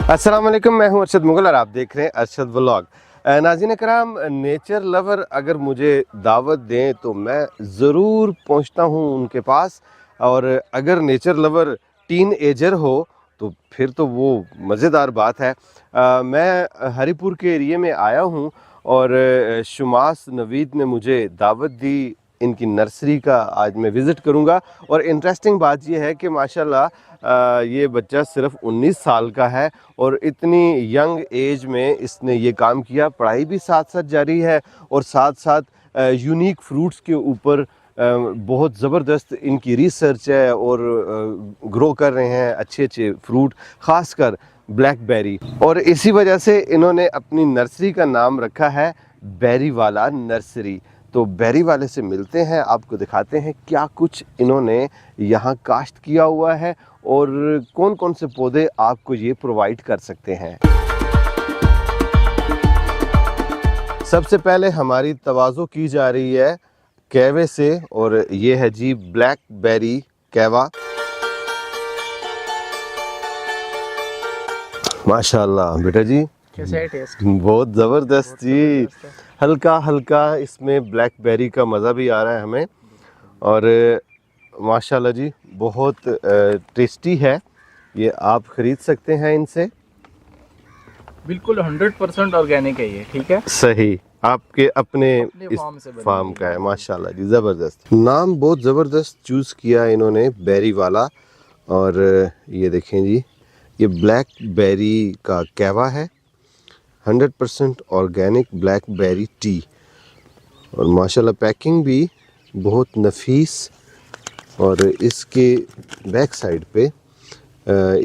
अस्सलाम वालेकुम, मैं हूं अरशद मुगल और आप देख रहे हैं अरशद व्लॉग। नाज़रीन कराम, नेचर लवर अगर मुझे दावत दें तो मैं ज़रूर पहुंचता हूं उनके पास। और अगर नेचर लवर टीन एजर हो तो फिर तो वो मज़ेदार बात है। मैं हरीपुर के एरिए में आया हूं और शुमास नवीद ने मुझे दावत दी इनकी नर्सरी का। आज मैं विज़िट करूंगा और इंटरेस्टिंग बात यह है कि माशाल्लाह ये बच्चा सिर्फ 19 साल का है और इतनी यंग एज में इसने ये काम किया। पढ़ाई भी साथ साथ जारी है और साथ साथ यूनिक फ्रूट्स के ऊपर बहुत ज़बरदस्त इनकी रिसर्च है और ग्रो कर रहे हैं अच्छे अच्छे फ्रूट, ख़ासकर ब्लैकबेरी। और इसी वजह से इन्होंने अपनी नर्सरी का नाम रखा है बेरी वाला नर्सरी। तो बेरी वाले से मिलते हैं, आपको दिखाते हैं क्या कुछ इन्होंने यहाँ काश्त किया हुआ है और कौन कौन से पौधे आपको ये प्रोवाइड कर सकते हैं। सबसे पहले हमारी तवाज़ो की जा रही है कैवे से और ये है जी ब्लैकबेरी कैवा। माशाल्लाह बेटा जी, कैसा है टेस्ट? बहुत ज़बरदस्त जी। हल्का हल्का इसमें ब्लैकबेरी का मज़ा भी आ रहा है हमें और माशाल्लाह जी बहुत टेस्टी है। ये आप ख़रीद सकते हैं इनसे। बिल्कुल 100% ऑर्गेनिक है ये, ठीक है? सही, आपके अपने इस फार्म से बनी फार्म का है। माशाल्लाह जी, ज़बरदस्त नाम, बहुत ज़बरदस्त चूज़ किया इन्होंने बेरी वाला। और ये देखें जी, ये ब्लैकबेरी का कैवा है, 100% ऑर्गेनिक ब्लैकबेरी टी। और माशाल्लाह पैकिंग भी बहुत नफीस। और इसके बैक साइड पे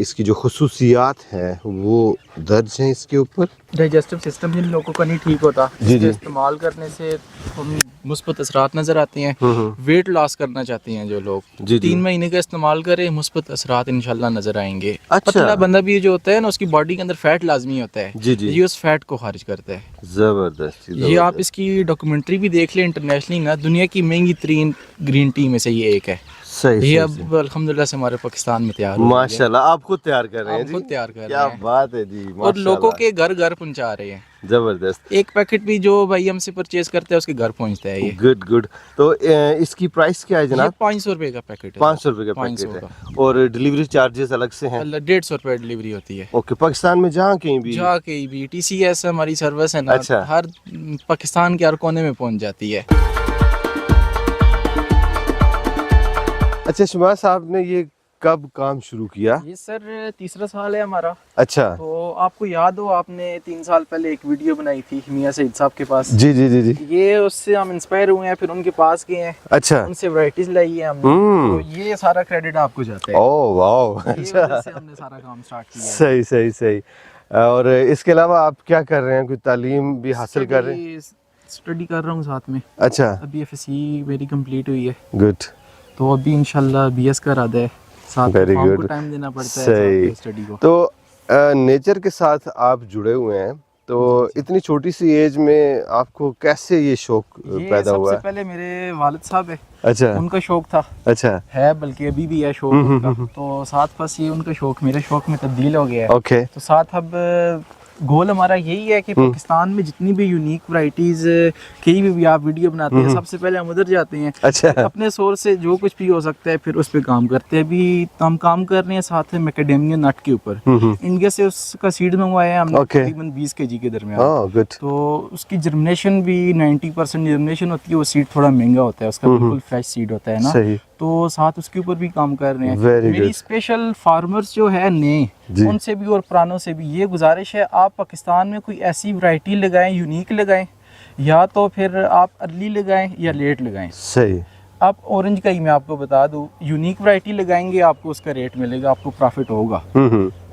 इसकी जो खुसूसियात हैं वो दर्ज हैं इसके ऊपर। डाइजेस्टिव सिस्टम जिन लोगों का नहीं ठीक होता, जी जी, इस्तेमाल करने से हम मुस्बत असरात नज़र आते हैं। वेट लॉस करना चाहते हैं जो लोग, जी जी। 3 महीने का इस्तेमाल करें, मुस्बत असरात इंशाल्लाह नज़र आएंगे। अच्छा। पतला बंदा भी जो होता है ना, उसकी बॉडी के अंदर फैट लाजमी होता है। जी जी, ये उस फैट को खारिज करता है। ज़बरदस्त। ये आप इसकी डॉक्यूमेंट्री भी देख लें, इंटरनेशनली ना दुनिया की महंगी तरीन ग्रीन टी में से ये एक है। सही, ये सही, अब अल्हम्दुलिल्लाह से हमारे पाकिस्तान में तैयार हो रही है। माशाल्लाह, आप खुद तैयार कर रहे हैं आप जी? खुद तैयार कर क्या रहे हैं बात है जी, और माशाल्लाह। लोगों के घर घर पहुंचा रहे हैं। जबरदस्त। एक पैकेट भी जो भाई हमसे परचेज करते हैं उसके घर पहुंचता है ये। Good good. तो इसकी प्राइस क्या है जनाब? 500 रुपए का पैकेट है। 500 रुपए का 500 पैकेट है और डिलीवरी चार्जेस अलग से हैं? 150 रुपए डिलीवरी होती है। ओके, पाकिस्तान में जहाँ कहीं भी? जहाँ कहीं भी TCS हमारी सर्विस है ना, अच्छा। हर पाकिस्तान के हर कोने में पहुंच जाती है। अच्छा, शुमास साहब ने ये कब काम शुरू किया? ये सर तीसरा साल है हमारा। अच्छा। तो आपको याद हो, आपने 3 साल पहले एक वीडियो बनाई थी मियां सईद साहब के पास। जी जी जी जी। ये उससे हम इंस्पायर हुए हैं, फिर उनके पास गए हैं। अच्छा। उनसे वैरायटीज लाई है हमने। तो ये सारा क्रेडिट आपको जाता है। ओह वाह, ये वजह से हमने सारा काम स्टार्ट किया है। सही सही सही। और इसके अलावा आप क्या कर रहे हैं? कोई तालीम भी हासिल कर रहे हैं? स्टडी कर रहा हूँ साथ में। अच्छा। अभी FSC मेरी कंप्लीट हुई है, गुड। तो अभी इंशाल्लाह BS का इरादा है। साथ में Very फॉर्म good. को टाइम देना पड़ता है, सही। साथ स्टडी को। तो नेचर के साथ आप जुड़े हुए हैं, तो इतनी छोटी सी एज में आपको कैसे ये शौक ये पैदा हुआ सबसे है? पहले मेरे वालिद साहब है, अच्छा। उनका शौक था। अच्छा। है, बल्कि अभी भी है शौक उनका। तो साथ बस ये उनका शौक मेरे शौक में तब्दील हो गया है। ओके। तो साथ अब गोल हमारा यही है कि पाकिस्तान में जितनी भी यूनिक वैरायटीज कहीं भी आप वीडियो बनाते हैं, सबसे पहले हम उधर जाते हैं। अच्छा। अपने सोर्स से जो कुछ भी हो सकता है फिर उस पे काम करते हैं। अभी तो हम काम कर रहे हैं साथ में मैकेडेमिया नट के ऊपर। इंडिया से उसका सीड मंगवाया है हमने, Okay. तकरीबन 20 kg के दरमियान। Oh good. तो उसकी जर्मिनेशन भी 90% जर्मिनेशन होती है। वो सीड थोड़ा महंगा होता है, उसका बिल्कुल फ्रेश सीड होता है ना। सही। तो साथ उसके ऊपर भी काम कर रहे हैं। Very मेरी good. स्पेशल फार्मर्स जो है नए, जी। उनसे भी और पुरानों से भी ये गुजारिश है, आप पाकिस्तान में कोई ऐसी वैरायटी लगाएं, यूनिक लगाएं, या तो फिर आप अर्ली लगाएं या लेट लगाएं। सही। आप ऑरेंज का ही मैं आपको बता दूं, यूनिक वैरायटी लगाएंगे आपको उसका रेट मिलेगा, आपको प्रॉफिट होगा।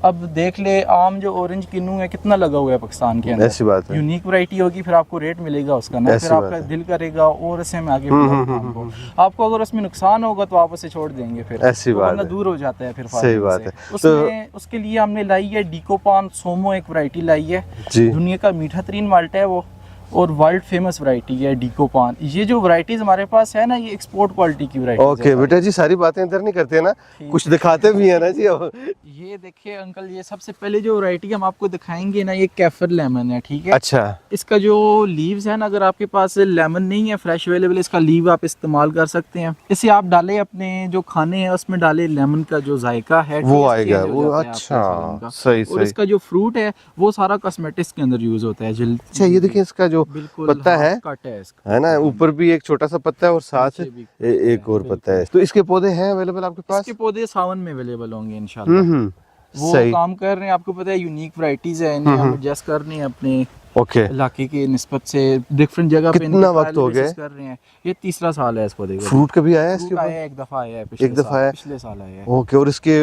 अब देख ले, आम जो ऑरेंज किन्नू है कितना लगा हुआ है पाकिस्तान के अंदर। ऐसी बात है। यूनिक वैरायटी होगी फिर आपको रेट मिलेगा उसका ना, ऐसी फिर बात आपका है। दिल करेगा और इससे मैं आगे बढ़ाऊं काम को। आपको अगर उसमें नुकसान होगा तो आप उसे छोड़ देंगे, फिर ऐसी तो बात वरना है। दूर हो जाता है फिर सही फार्मिंग बात से। है। उसमें उसके लिए हमने लाई है डीकोपान सोमो, एक वैरायटी लाई है। जी। दुनिया का मीठा तरीन माल्टा है वो, और वर्ल्ड फेमस वैरायटी है डीकोपान। ये जो वैरायटीज हमारे पास है ना, ये एक्सपोर्ट क्वालिटी की वैरायटी। ओके बेटा जी, सारी बातें इधर नहीं करते ना, कुछ दिखाते भी है ना जी। ये देखिए अंकल, ये सबसे पहले जो वैरायटी हम आपको दिखाएंगे ना, ये कैफर लेमन है, ठीक है। अच्छा, इसका जो लीव्स है ना, अगर आपके पास लेमन नहीं है फ्रेश अवेलेबल, इसका लीव आप इस्तेमाल कर सकते हैं। इसे आप डालें अपने जो खाने हैं उसमें डालें, लेमन का जो जायका है वो taste आएगा change हो वो। जाता है अच्छा, आपके सालन का। सही और सही। इसका जो फ्रूट है वो सारा कॉस्मेटिक्स के अंदर यूज होता है। अच्छा, ये देखिए इसका जो पत्ता है कट है इसका, है ना, ऊपर भी एक छोटा सा पत्ता है और साथ नीचे भी एक और पत्ता है। तो इसके पौधे हैं अवेलेबल आपके पास? इसके पौधे सावन में अवेलेबल होंगे इंशाल्लाह। वो सही। काम कर रहे हैं, आपको पता है यूनिक वैरायटीज है, इन्हें हम एडजस्ट कर रहे हैं अपने ओके। इलाके के निस्बत से, डिफरेंट जगह पे कितना वक्त हो गया कर रहे हैं। ये तीसरा साल है इस पौधे का। फ्रूट कभी आया है इसके फ्रूट ऊपर? आया है, एक दफा आया है, एक दफा आया है? पिछले साल आया है। ओके, और इसके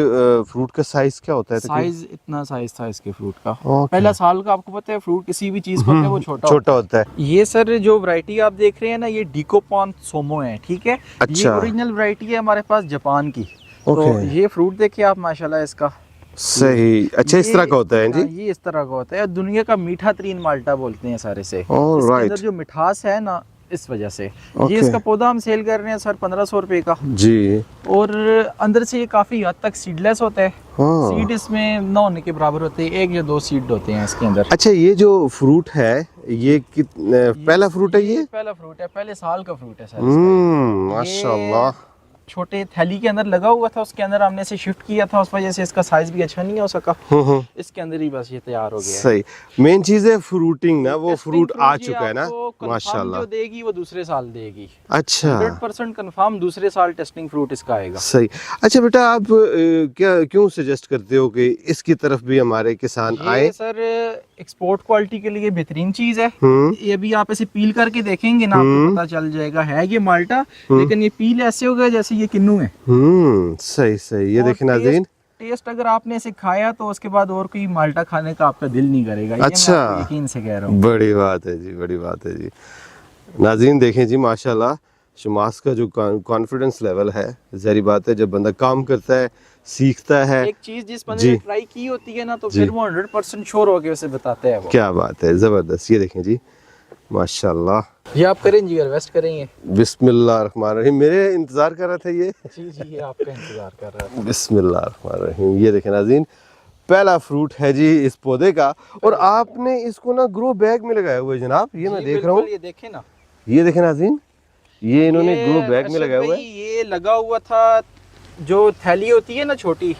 फ्रूट का साइज क्या होता है? साइज इतना साइज था इसके फ्रूट का। ओके। पहला साल का आपको पता है फ्रूट किसी भी चीज का होता है वो छोटा होता है। ये सर जो वैरायटी आप देख रहे हैं ना, ये डीकोपान सोमो है, ठीक है। ये अच्छा। ओरिजिनल वैरायटी है हमारे पास जापान की। तो ओके। ये फ्रूट देखिए आप माशाल्लाह इसका। सही। अच्छा, इस तरह का होता है जी? ये इस तरह का होता है, दुनिया का मीठा तरीन माल्टा बोलते हैं सारे से। All इसके right. अंदर जो मिठास है ना, इस वजह से। Okay. ये इसका पौधा हम सेल कर रहे हैं सर 1500 रुपए का जी। और अंदर से ये काफी हद तक सीडलेस होता है। हाँ। सीड इसमें 9 होने के बराबर होते हैं, 1 या 2 सीड होते हैं इसके अंदर। अच्छा, ये जो फ्रूट है ये पहला फ्रूट है? ये पहला फ्रूट है, पहले साल का फ्रूट है सर इसका। माशाल्लाह। छोटे थैली के अंदर लगा हुआ था, उसके अंदर हमने इसे शिफ्ट किया था, उस वजह से इसका साइज भी अच्छा नहीं हो सका। इसके अंदर ही बस ये तैयार हो गया है। सही। मेन चीज है फ्रूटिंग ना, वो फ्रूट आ जी चुका है ना आपको माशाल्लाह। जो देगी वो दूसरे साल देगी। अच्छा, 100% कंफर्म दूसरे साल टेस्टिंग फ्रूट इसका आएगा। सही। अच्छा बेटा, आप क्या क्यों सजेस्ट करते हो कि इसकी तरफ भी हमारे किसान आए? ये सर एक्सपोर्ट क्वालिटी के लिए बेहतरीन चीज है। ये भी आप ऐसे पील करके देखेंगे ना, आपको पता चल जाएगा है ये माल्टा, लेकिन ये पील ऐसे होगा जैसे ये किन्नू है। सही सही। ये देखें नाज़रीन, टेस्ट अगर आपने इसे खाया तो उसके बाद और कोई माल्टा खाने का आपका दिल नहीं करेगा। ये अच्छा, मैं आपको यकीन से कह रहा हूँ। बड़ी बात है जी, बड़ी बात है जी। नाज़रीन देखें जी, माशाल्लाह शमास का जो कॉन्फिडेंस लेवल है, ज़ाहिर बात है जब बंदा काम करता है, सीखता है। एक चीज जिस बंदे ने ट्राई की होती है ना, तो फिर वो 100% श्योर होके उसे बताते हैं वो। क्या बात है, ज़बरदस्त। ये देखें जी माशाल्लाह। ये आप करें जी, रिक्वेस्ट करेंगे। बिस्मिल्लाहिर्रहमानिर्रहीम। मेरे इंतजार कर रहा था ये। जी ये आपका इंतजार कर रहा था। बिस्मिल्लाहिर्रहमानिर्रहीम। ये देखें नाज़रीन, पहला फ्रूट है जी इस पौधे का, और आपने इसको ना ग्रो बैग में लगाया हुआ है जनाब। ये मैं देख रहा हूँ, ये देखें ना, ये देखें नाज़रीन, ये इन्होंने ग्रो बैग में लगाया हुआ है। ये लगा हुआ था जो थैली होती है ना छोटी,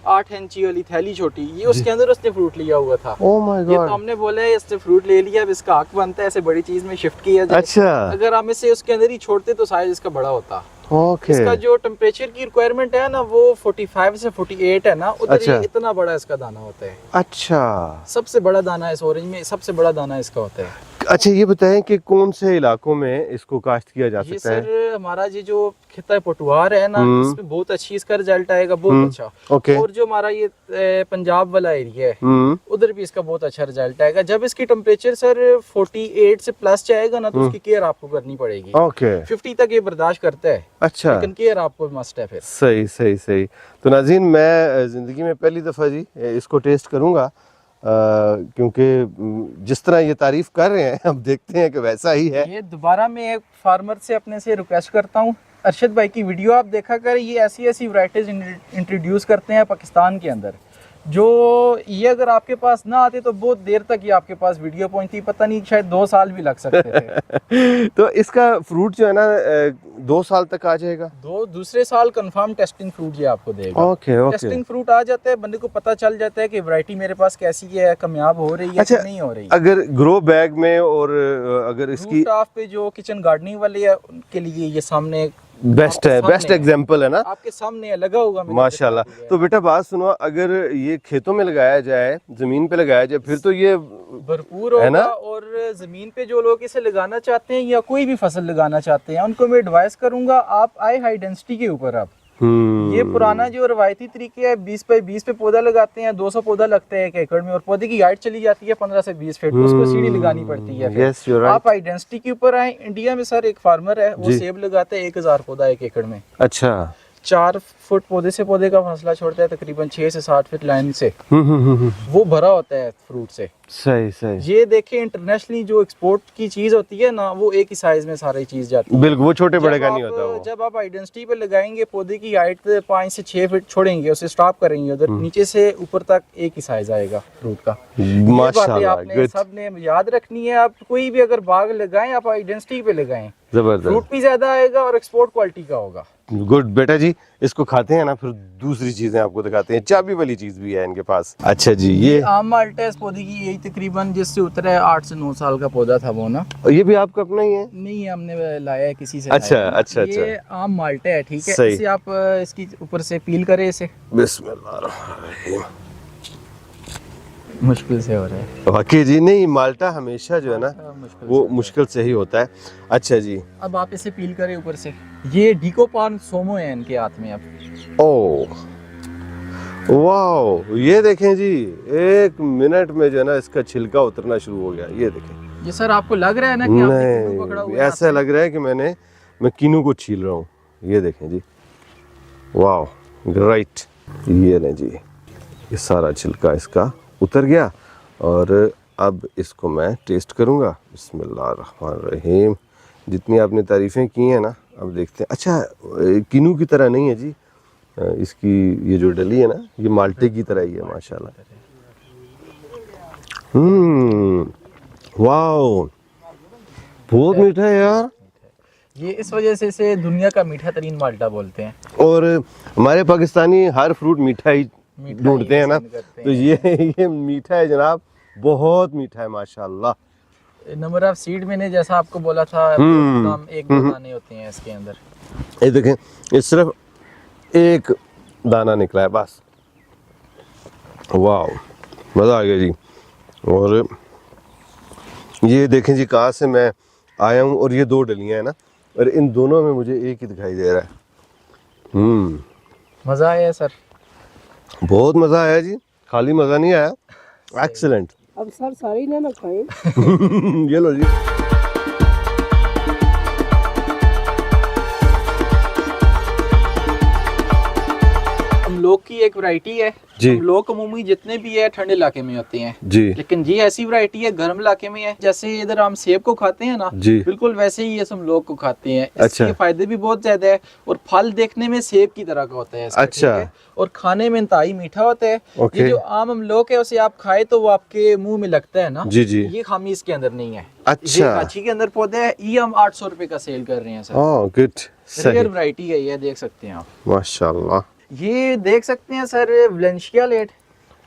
8 इंची वाली थैली छोटी, ये उसके अंदर उसने फ्रूट लिया हुआ था। ओह माय ये गॉड। तो हमने बोला है इसने फ्रूट ले लिया, अब इसका हक बनता है ऐसे बड़ी चीज में शिफ्ट किया जाए। अच्छा, अगर हम इसे उसके अंदर ही छोड़ते तो साइज इसका बड़ा होता। ओके। इसका जो टेम्परेचर की रिक्वायरमेंट है ना, वो 45 से 48 है ना, उधर अच्छा। ये इतना बड़ा इसका दाना होता है। अच्छा सबसे बड़ा दाना इस ऑरेंज में, सबसे बड़ा दाना इसका होता है। अच्छा, ये बताएं कि कौन से इलाकों में इसको काश्त किया जा ये सकता है? सर हमारा ये जो खिता पटवार है ना, इसमें बहुत अच्छी इसका रिजल्ट आएगा, बहुत अच्छा। ओके। और जो हमारा ये पंजाब वाला एरिया है, उधर भी इसका बहुत अच्छा रिजल्ट आएगा। जब इसकी टेम्परेचर सर 48 से प्लस जाएगा ना, तो उसकी केयर आपको करनी पड़ेगी। ओके। 50 तक ये बर्दाश्त करता है, अच्छा, लेकिन केयर आपको मस्ट है फिर। सही सही सही। तो नाज़रीन, मैं ज़िंदगी में पहली दफ़ा जी इसको टेस्ट करूँगा, क्योंकि जिस तरह ये तारीफ कर रहे हैं, अब देखते हैं कि वैसा ही है। ये दोबारा मैं एक फार्मर से अपने से रिक्वेस्ट करता हूँ, अरशद भाई की वीडियो आप देखा कर, ये ऐसी ऐसी वैरायटीज इंट्रोड्यूस करते हैं पाकिस्तान के अंदर, जो ये अगर आपके पास ना आते तो बहुत देर तक ये आपके पास वीडियो पहुंचती, पता नहीं शायद 2 साल भी लग सकते थे। तो इसका फ्रूट जो है ना 2 साल तक आ जाएगा? दूसरे साल कंफर्म टेस्टिंग फ्रूट ये आपको देगा। Okay okay. टेस्टिंग फ्रूट आ जाता है, बंदे को पता चल जाता है कि वैरायटी मेरे पास कैसी है, कामयाब हो रही है अच्छा, कि नहीं हो रही। अगर ग्रो बैग में और अगर इसकी रूफटॉप पे जो किचन गार्डनिंग वाले है उनके लिए ये सामने बेस्ट है, बेस्ट एग्जांपल है ना, आपके सामने लगा होगा माशाल्लाह। तो बेटा बात सुनो, अगर ये खेतों में लगाया जाए, जमीन पे लगाया जाए, फिर तो ये भरपूर होगा। और जमीन पे जो लोग इसे लगाना चाहते हैं या कोई भी फसल लगाना चाहते हैं, उनको मैं एडवाइस करूंगा, आप आए हाई डेंसिटी के ऊपर। आप ये पुराना जो रवायती तरीके है, 20 बाई 20 पे पौधा लगाते हैं, 200 पौधा लगता है 1 एकड़ में, और पौधे की हाइट चली जाती है 15 से 20 फीट, उसको सीढ़ी लगानी पड़ती है। Yes, you're right. आप हाई डेंसिटी के ऊपर आए। इंडिया में सर एक फार्मर है, वो सेब लगाता है 1000 पौधा 1 एकड़ में। अच्छा, 4 फुट पौधे से पौधे का फासला छोड़ता है, तकरीबन 6 से 7 फीट लाइन से वो भरा होता है फ्रूट से। सही सही। ये देखें इंटरनेशनली जो एक्सपोर्ट की चीज होती है ना, वो एक ही साइज में सारी चीज जाती है। बिल्कुल, वो छोटे बड़े का नहीं होता वो। जब आप आइडेंटिटी पे लगाएंगे, पौधे की हाइट 5 से 6 फीट छोड़ेंगे, उसे स्टॉप करेंगे उधर, नीचे से ऊपर तक एक ही साइज आएगा फ्रूट का। माशाल्लाह, आपने सबने याद रखनी है। आप कोई भी अगर बाग लगाएं, आप आइडेंटिटी पे लगाएं, जबरदस्त, फ्रूट भी ज्यादा आएगा और एक्सपोर्ट क्वालिटी का होगा। गुड बेटा जी। इसको खाते हैं ना, फिर दूसरी चीजें आपको दिखाते हैं। चाबी वाली चीज भी है इनके पास। अच्छा जी, ये आम माल्टा है इस पौधे की, यही तकरीबन जिससे उतरा है 8 से 9 साल का पौधा था वो ना। ये भी आपका अपना ही है? नहीं, हमने लाया है किसी से। अच्छा लाया है। अच्छा ये आम माल्टा है, ठीक है। सही। इसे आप इसकी ऊपर से पील करें इसे। बिस्मिल्लाह, मुश्किल से हो रहा है वाकई जी। नहीं, माल्टा हमेशा जो है ना वो से मुश्किल से ही होता है। अच्छा जी, अब आप इसे पील करें ऊपर से। ये डिकोपान सोमो है इनके हाथ में अब। ओ वाओ, ये देखें जी, 1 मिनट में जो है ना इसका छिलका उतरना शुरू हो गया। ये देखें। ये सर आपको लग रहा है ना कि आपने किन्नू पकड़ा हुआ नहीं, है ऐसा लग रहा है कि मैं कीनू को छील रहा हूँ। ये देखें जी, वाओ, ग्रेट। ये लें जी, ये सारा छिलका इसका उतर गया और अब इसको मैं टेस्ट करूँगा। बिस्मिल्लाहिर्रहमानिर्रहीम। जितनी आपने तारीफ़ें की हैं ना, अब देखते हैं। अच्छा, किनू की तरह नहीं है जी, इसकी ये जो डली है ना, ये माल्टे की तरह ही है माशाल्लाह। वाओ, बहुत मीठा है यार। ये इस वजह से इसे दुनिया का मीठा तरीन माल्टा बोलते हैं। और हमारे पाकिस्तानी हर फ्रूट मीठा ही ढूंढते हैं ना, तो ये मीठा है जनाब, बहुत मीठा है माशाल्लाह। नंबर ऑफ सीड मैंने जैसा आपको बोला था, कम 1-2 दाने होते हैं इसके अंदर। ये देखें, ये सिर्फ 1 दाना निकला है बस। वाह, मज़ा आ गया जी। और ये देखें जी, कहाँ से मैं आया हूँ, और ये 2 डलियाँ हैं ना, और इन दोनों में मुझे एक ही दिखाई दे रहा है। मज़ा आया सर? बहुत मज़ा आया जी, खाली मज़ा नहीं आया, एक्सीलेंट। अब सर सारी ना खाएं। ये लो जी। अमलोक की एक वैरायटी है जी। अमलोक अमूमी जितने भी है ठंडे इलाके में होते हैं जी, लेकिन ये ऐसी वैरायटी है गर्म इलाके में है। जैसे इधर हम सेब को खाते हैं ना, जी, बिल्कुल वैसे ही ये अमलोक को खाते हैं। अच्छा। इसके फायदे भी बहुत ज्यादा है और फल देखने में सेब की तरह का होता है इसका, अच्छा। ठीक है? और खाने में इंतहाई मीठा होता है। ओके। ये जो आम अमलोक है उसे आप खाए तो वो आपके मुंह में लगता है ना, जी जी। ये खामी इसके अंदर नहीं है। अच्छा। ये काची के अंदर पौधे है, ये हम 800 रुपए का सेल कर रहे हैं सर। ओह गुड, सही, रेयर वैरायटी है ये, देख सकते हैं आप। माशाल्लाह। ये देख सकते हैं सर वैलेंशिया लेट।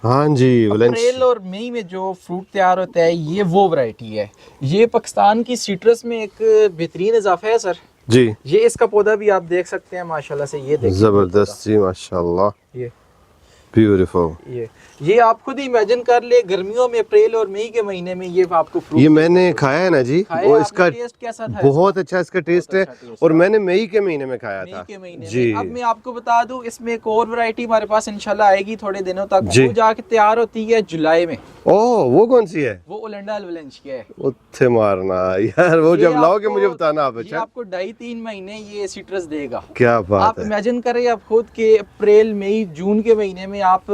हाँ जी, अप्रैल और मई में जो फ्रूट तैयार होता है ये वो वैरायटी है। ये पाकिस्तान की सीट्रस में एक बेहतरीन इजाफा है सर। जी, ये इसका पौधा भी आप देख सकते हैं माशाल्लाह से, ये देखिए जबरदस्त जी, माशाल्लाह, ये ब्यूटीफुल। ये आप खुद ही इमेजिन कर ले, गर्मियों में अप्रैल और मई के महीने में ये आपको फ्रूट ये मैंने खाया है ना जी, खाया, वो आपने इसका टेस्ट कैसा था? बहुत अच्छा इसका टेस्ट है, अच्छा टेस्ट और मैंने मई के महीने में खाया मई था के महीने जी। में। अब मैं आपको बता दूं, इसमें एक और वैरायटी हमारे पास इंशाल्लाह आएगी थोड़े दिनों तक। जी। वो जाके तैयार होती है जुलाई में। ओह, वो कौन सी है? वो ओलेंडा वैलेंशिया है। उत्थे मारना यार, वो ये जब लाओगे आपको- मुझे बताना आप। ये अच्छा, आपको 2.5-3 महीने ये सिट्रस देगा। क्या आप बात है। इमेजिन करें आप खुद के अप्रैल मई जून के महीने में आप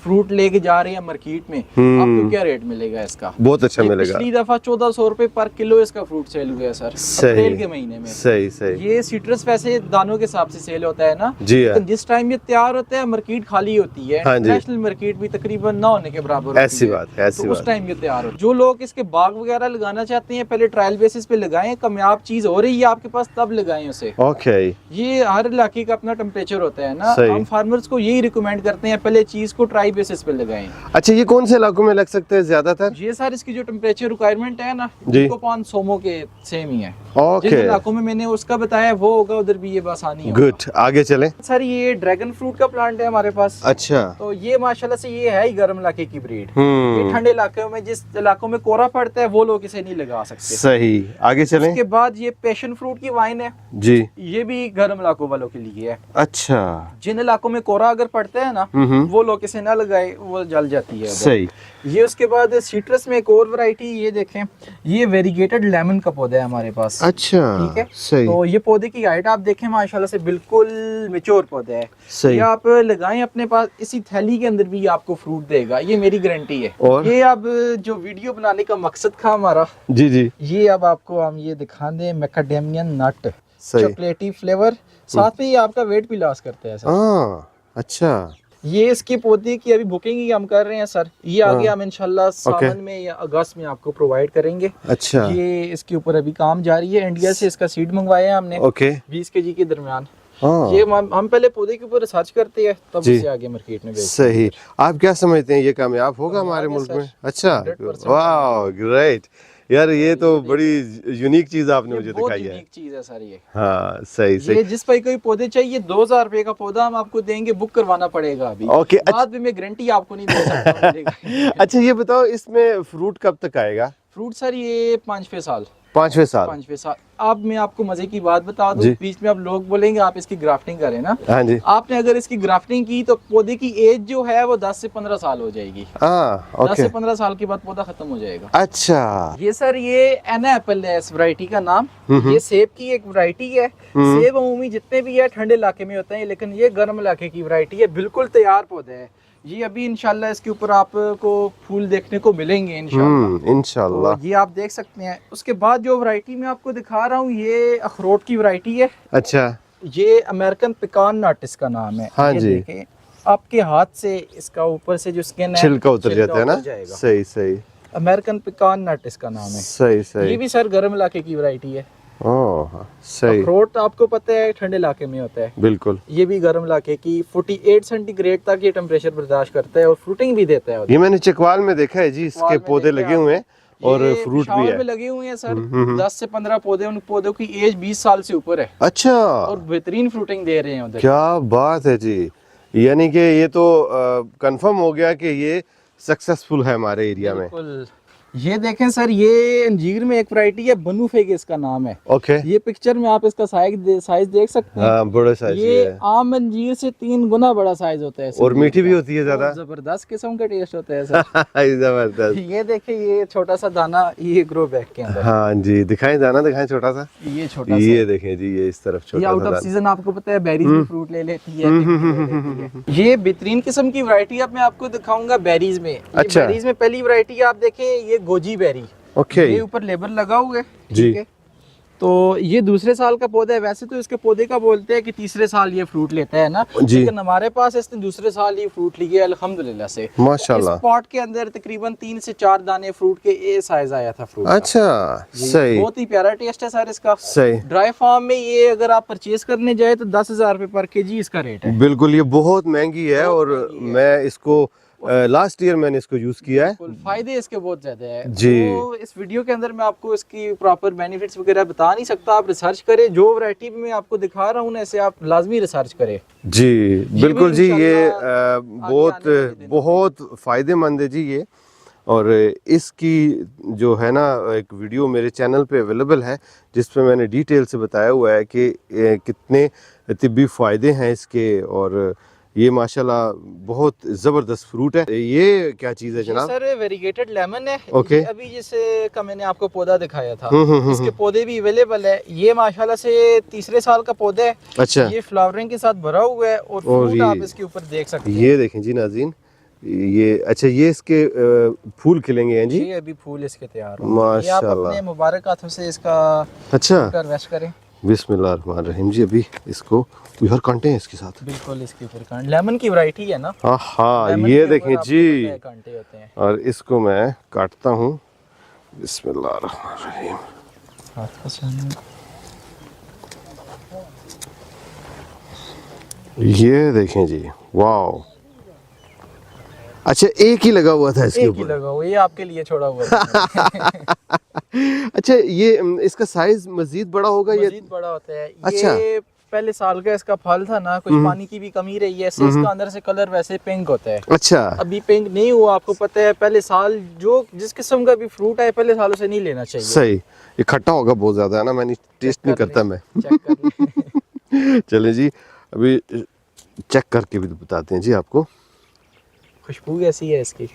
फ्रूट लेके जा रहे हैं मार्केट में, आपको क्या रेट मिलेगा इसका? बहुत अच्छा ये मिलेगा। पिछली दफा 1400 रुपए पर किलो इसका फ्रूट सेल हुआ है सर, सही। अप्रैल के महीने में। सही सही ये सिट्रस वैसे दानों के हिसाब से सेल होता है ना जी हाँ। लेकिन जिस टाइम ये तैयार होता है मार्केट खाली होती है। हाँ जी। नेशनल मार्केट भी तकरीबन ना होने के बराबर होती ऐसी है। बात है, ऐसी तो उस बात। टाइम ये तैयार हो। जो लोग इसके बाग वगैरह लगाना चाहते हैं पहले ट्रायल बेसिस पे लगाएं, कामयाब चीज हो रही है आपके पास तब लगाएं उसे। ओके, ये हर इलाके का अपना टेम्परेचर होता है ना, सही। हम फार्मर्स को यही रिकमेंड करते हैं पहले चीज को ट्राई बेसिस पे लगाएं। अच्छा, ये कौन से इलाकों में लग सकते हैं ज्यादातर? ये सर इसकी जो टेम्परेचर रिक्वायरमेंट है ना, जी। डिकोपान सोमो के सेम ही है। जिस ओके, इलाकों में मैंने उसका बताया वो होगा, उधर भी ये आसानी होगा। गुड, आगे चलें। सर ये ड्रैगन फ्रूट का प्लांट है हमारे पास। अच्छा, तो ये माशाल्लाह से ये है ही गर्म इलाके की ब्रीड। ये ठंडे इलाकों में, जिस इलाकों में कोहरा पड़ता है वो लोग इसे नहीं लगा सकते। सही, आगे चलें। उसके बाद ये पैशन फ्रूट की वाइन है, जी, ये भी गर्म इलाकों वालों के लिए है। अच्छा, जिन इलाकों में कोहरा अगर पड़ता है ना, हम्म, वो लोग इसे ना लगाए वो जल जाती है। सही। ये उसके बाद सिट्रस में एक और वैरायटी, ये देखें, ये वेरीगेटेड लेमन का पौधा है हमारे पास। अच्छा, ठीक है। सही। तो ये पौधे की हाइट आप देखें माशाल्लाह से बिल्कुल मैच्योर पौधा है। सही। ये आप लगाएं अपने पास, इसी थैली के अंदर भी आपको फ्रूट देगा, ये मेरी गारंटी है। और ये अब जो वीडियो बनाने का मकसद था हमारा, जी जी, ये अब आपको हम ये दिखा दें, मैकाडेमियन नट, सही। चॉकलेटी फ्लेवर, साथ में ये आपका वेट भी लॉस करता है सर। हाँ, अच्छा। ये इसके पौधे की अभी बुकिंग ही हम कर रहे हैं सर, ये आगे हम इंशाल्लाह सावन में या अगस्त में आपको प्रोवाइड करेंगे। अच्छा, ये इसके ऊपर अभी काम जारी है, इंडिया से इसका सीड मंगवाया है हमने। ओके। 20 kg के दरमियान। हाँ, ये हम पहले पौधे के ऊपर रिसर्च करते हैं, तब जी। इसे आगे मार्केट में बेचते सही। आप क्या समझते हैं, ये कामयाब होगा हमारे कामयाब है मुल्क सर, में? अच्छा, 100% वाह, ग्रेट यार, ये तो बड़ी यूनिक चीज आपने हैं। मुझे ये बहुत दिखाई है। यूनिक चीज है सर ये। हाँ, सही ये सही। जिस भाई कोई पौधे चाहिए 2000 रुपए का पौधा हम आपको देंगे, बुक करवाना पड़ेगा अभी। ओके, बाद में मैं गारंटी आपको नहीं दे सकता मिलेगा। अच्छा ये बताओ, इसमें फ्रूट कब तक आएगा? फ्रूट सर ये 5वें साल। 5वें साल? 5वें साल। अब मैं आपको मजे की बात बता दूं, जी। बीच में आप लोग बोलेंगे आप इसकी ग्राफ्टिंग करें ना, हाँ जी। आपने अगर इसकी ग्राफ्टिंग की तो पौधे की एज जो है वो 10 से 15 साल हो जाएगी। हाँ, 10 ओके। से 15 साल के बाद पौधा खत्म हो जाएगा। अच्छा। ये सर ये एना एप्पल है इस वैरायटी का नाम। ये सेब की एक वैरायटी है। सेब अमूमी जितने भी है ठंडे इलाके में होते हैं, लेकिन ये गर्म इलाके की वैरायटी है, बिल्कुल तैयार पौधे है। ये अभी इंशाल्लाह इसके ऊपर आपको फूल देखने को मिलेंगे इंशाल्लाह। इंशाल्लाह। तो ये आप देख सकते हैं। उसके बाद जो वैरायटी मैं आपको दिखा रहा हूँ, ये अखरोट की वैरायटी है। अच्छा, ये अमेरिकन पिकान नट इसका नाम है। हाँ ये जी। देखें, आपके हाथ से इसका ऊपर से जो स्किन है छिलका उतर जाता है ना? उतर जाएगा। सही सही अमेरिकन पिकान नट इसका नाम है। सही ये सही। भी सर गर्म इलाके की वैरायटी है। ओह, सही, अखरोट आपको पता है ठंडे इलाके में होता है, बिल्कुल। ये भी गर्म इलाके की 48 सेंटीग्रेड तक ये टेम्परेचर बर्दाश्त करता है और फ्रूटिंग भी देता है। ये मैंने चकवाल में देखा है जी, इसके पौधे लगे हुए हैं और ये फ्रूट भी पेशावर है। में लगे हुए हैं सर। 10 से 15 पौधे, उन पौधों की एज 20 साल से ऊपर है अच्छा, और बेहतरीन फ्रूटिंग दे रहे हैं उधर। क्या बात है जी, यानी कि ये तो कंफर्म हो गया कि ये सक्सेसफुल है हमारे एरिया में। बिल्कुल। ये देखें सर, ये अंजीर में एक वैरायटी है, बनू फेग इसका नाम है। ओके। ये पिक्चर में आप इसका साइज देख सकते हैं। हाँ, बड़ा साइज ये है आम अंजीर से 3 गुना बड़ा साइज होता है इस और अंजीर मीठी का। भी होती है ज्यादा। और जबरदस्त किस्म का टेस्ट होता है सर। जबरदस्त। ये देखिए, ये छोटा सा दाना, ये ग्रो बैग के अंदर। हाँ जी, दिखाएं दाना, दिखाएं छोटा सा। ये छोटा ये सा, देखें जी, ये इस तरफ ये छोटा आउट सा ऑफ दाना। सीजन आपको पता है बेरीज भी फ्रूट ले लेती है, किवी ले लेती है। ये बेहतरीन किस्म की वैरायटी अब मैं आपको दिखाऊंगा बेरीज में। अच्छा। बेरीज में पहली वैरायटी आप देखें, ये गोजी बेरी। ओके। ये ऊपर लेबल लगा हुआ है, जी। ठीक है। तो ये दूसरे साल का पौधा है। वैसे तो इसके पौधे का बोलते हैं कि तीसरे साल ये फ्रूट लेता है ना, जी। लेकिन हमारे पास इसने दूसरे साल ये फ्रूट लिया है अल्हम्दुलिल्लाह से। माशाल्लाह। इस पॉट के अंदर तकरीबन 3 से 4 दाने फ्रूट के ए साइज आया था फ्रूट का। अच्छा, जी, सही बहुत ही प्यारा टेस्ट है सर इसका। सही। ड्राई फार्म में ये अगर आप परचेज करने जाए तो 10,000 रुपए पर केजी इसका रेट है। बिल्कुल, ये बहुत महंगी है बहुत और महंगी है। मैं इसको लास्ट ईयर मैंने इसको यूज किया है। बिल्कुल, फायदे इसके बहुत ज्यादा है जी। तो इस वीडियो के अंदर मैं आपको इसकी प्रॉपर बेनिफिट्स वगैरह बता नहीं सकता। आप रिसर्च करें, जो वैरायटी भी मैं आपको दिखा रहा हूँ ना, इसे आप लाजमी रिसर्च करें। जी बिल्कुल जी, ये इंशाल्लाह बहुत आने वाले दिनों बहुत फायदेमंद है जी ये। और इसकी जो है ना एक वीडियो मेरे चैनल पे अवेलेबल है, जिसमें मैंने डिटेल से बताया हुआ है कि कितने तिब्बी फ़ायदे हैं इसके। और ये माशाल्लाह बहुत ज़बरदस्त फ्रूट है। ये क्या चीज़ है जनाब? सर वेरीगेटेड लेमन है। ओके। ये अभी जिसे का मैंने आपको पौधा दिखाया था, हम्म। इसके पौधे भी अवेलेबल है। ये माशाल्लाह से तीसरे साल का पौधा है। अच्छा, ये फ्लावरिंग के साथ भरा हुआ है और फ्रूट ये- आप इसके ऊपर देख सकते हैं। ये देखें जी नाज़रीन, ये अच्छा, ये इसके फूल खिलेंगे हैं जी। ये अभी फूल इसके तैयार हो। ये आप माशाल्लाह। अपने मुबारक हाथों से इसका अच्छा, वेस्ट करें। बिस्मिल्लाहिर्रहमानिर्रहीम जी। अभी इसको यार कांटे हैं इसके साथ। बिल्कुल, इसके ऊपर कांटे, लेमन की वैरायटी है ना। हाँ, लेमन ये के ऊपर देखें आपको जी। पता है कांटे होते हैं। और इसको मैं काटता हूँ। बिस्मिल्लाहिर्रहमानिर्रहीम। हाथ का सामने। ये देखें जी, वाह। अच्छा, एक ही लगा हुआ था इसके एक ही ऊपर। लगा हुआ, ये आपके लिए छोड़ा हुआ था। अच्छा, ये इसका साइज मजीद बड़ा होगा ये? मजीद बड़ा होता है। अच्छा। ये पहले साल का इसका फल था ना, कुछ पानी की भी कमी रही है, इससे इसका अंदर से कलर वैसे पिंक होता है। अच्छा, अभी पिंक नहीं हुआ, आपको पता है। पहले साल जो जिस किस्म का भी फ्रूट है पहले सालों से नहीं लेना चाहिए। सही। ये खट्टा होगा बहुत ज्यादा है ना, मैंने टेस्ट नहीं करता मैं। चेक कर लें। चले जी, अभी चेक करके भी बताते हैं जी आपको। खुशबू कैसी है इसकी?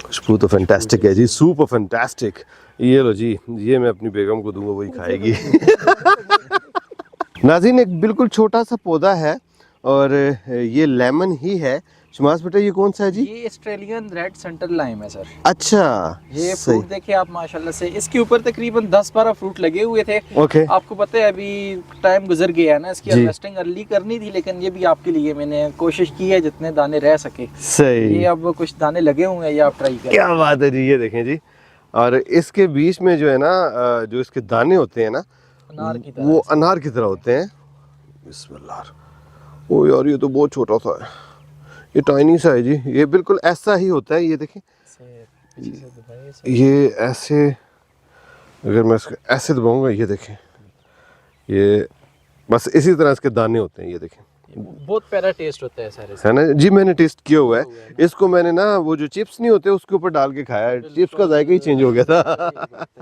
खुशबू तो फैंटास्टिक है जी, सुपर फैंटास्टिक। ये लो जी, ये मैं अपनी बेगम को दूंगा, वही खाएगी। नाज़रीन, एक बिल्कुल छोटा सा पौधा है और ये लेमन ही है। शमास बेटा, ये कौन सा है जी? ये ऑस्ट्रेलियन रेड सेंटर लाइम है सर। अच्छा, ये सही। फ्रूट देखिए आप माशाल्लाह से, इसके ऊपर तकरीबन 10-12 फ्रूट लगे हुए थे। ओके, आपको पता है अभी टाइम गुजर गया है ना, इसकी जी। हार्वेस्टिंग अर्ली करनी थी, लेकिन ये भी आपके लिए मैंने कोशिश की है जितने दाने रह सके। सही। ये अब कुछ दाने लगे हुए हैं, ये आप ट्राई करें। क्या बात है जी, ये देखें जी। और इसके बीच में जो है ना, जो इसके दाने होते हैं ना, अनार की तरह वो अनार की तरह होते हैं। बिस्मिल्लाह। ओ यार, ये तो बहुत छोटा सा है, ये टाइनी सा है जी। ये बिल्कुल ऐसा ही होता है, ये देखें, पीछे से दबाइए सर। ये ऐसे, अगर मैं इसको ऐसे दबाऊंगा, ये देखें, ये बस इसी तरह इसके दाने होते हैं, ये देखें। बहुत प्यारा टेस्ट होता है सर इसका। है ना जी, मैंने टेस्ट किया हुआ है इसको। मैंने ना वो जो चिप्स नहीं होते उसके ऊपर डाल के खाया है, चिप्स का जायका ही चेंज हो गया था।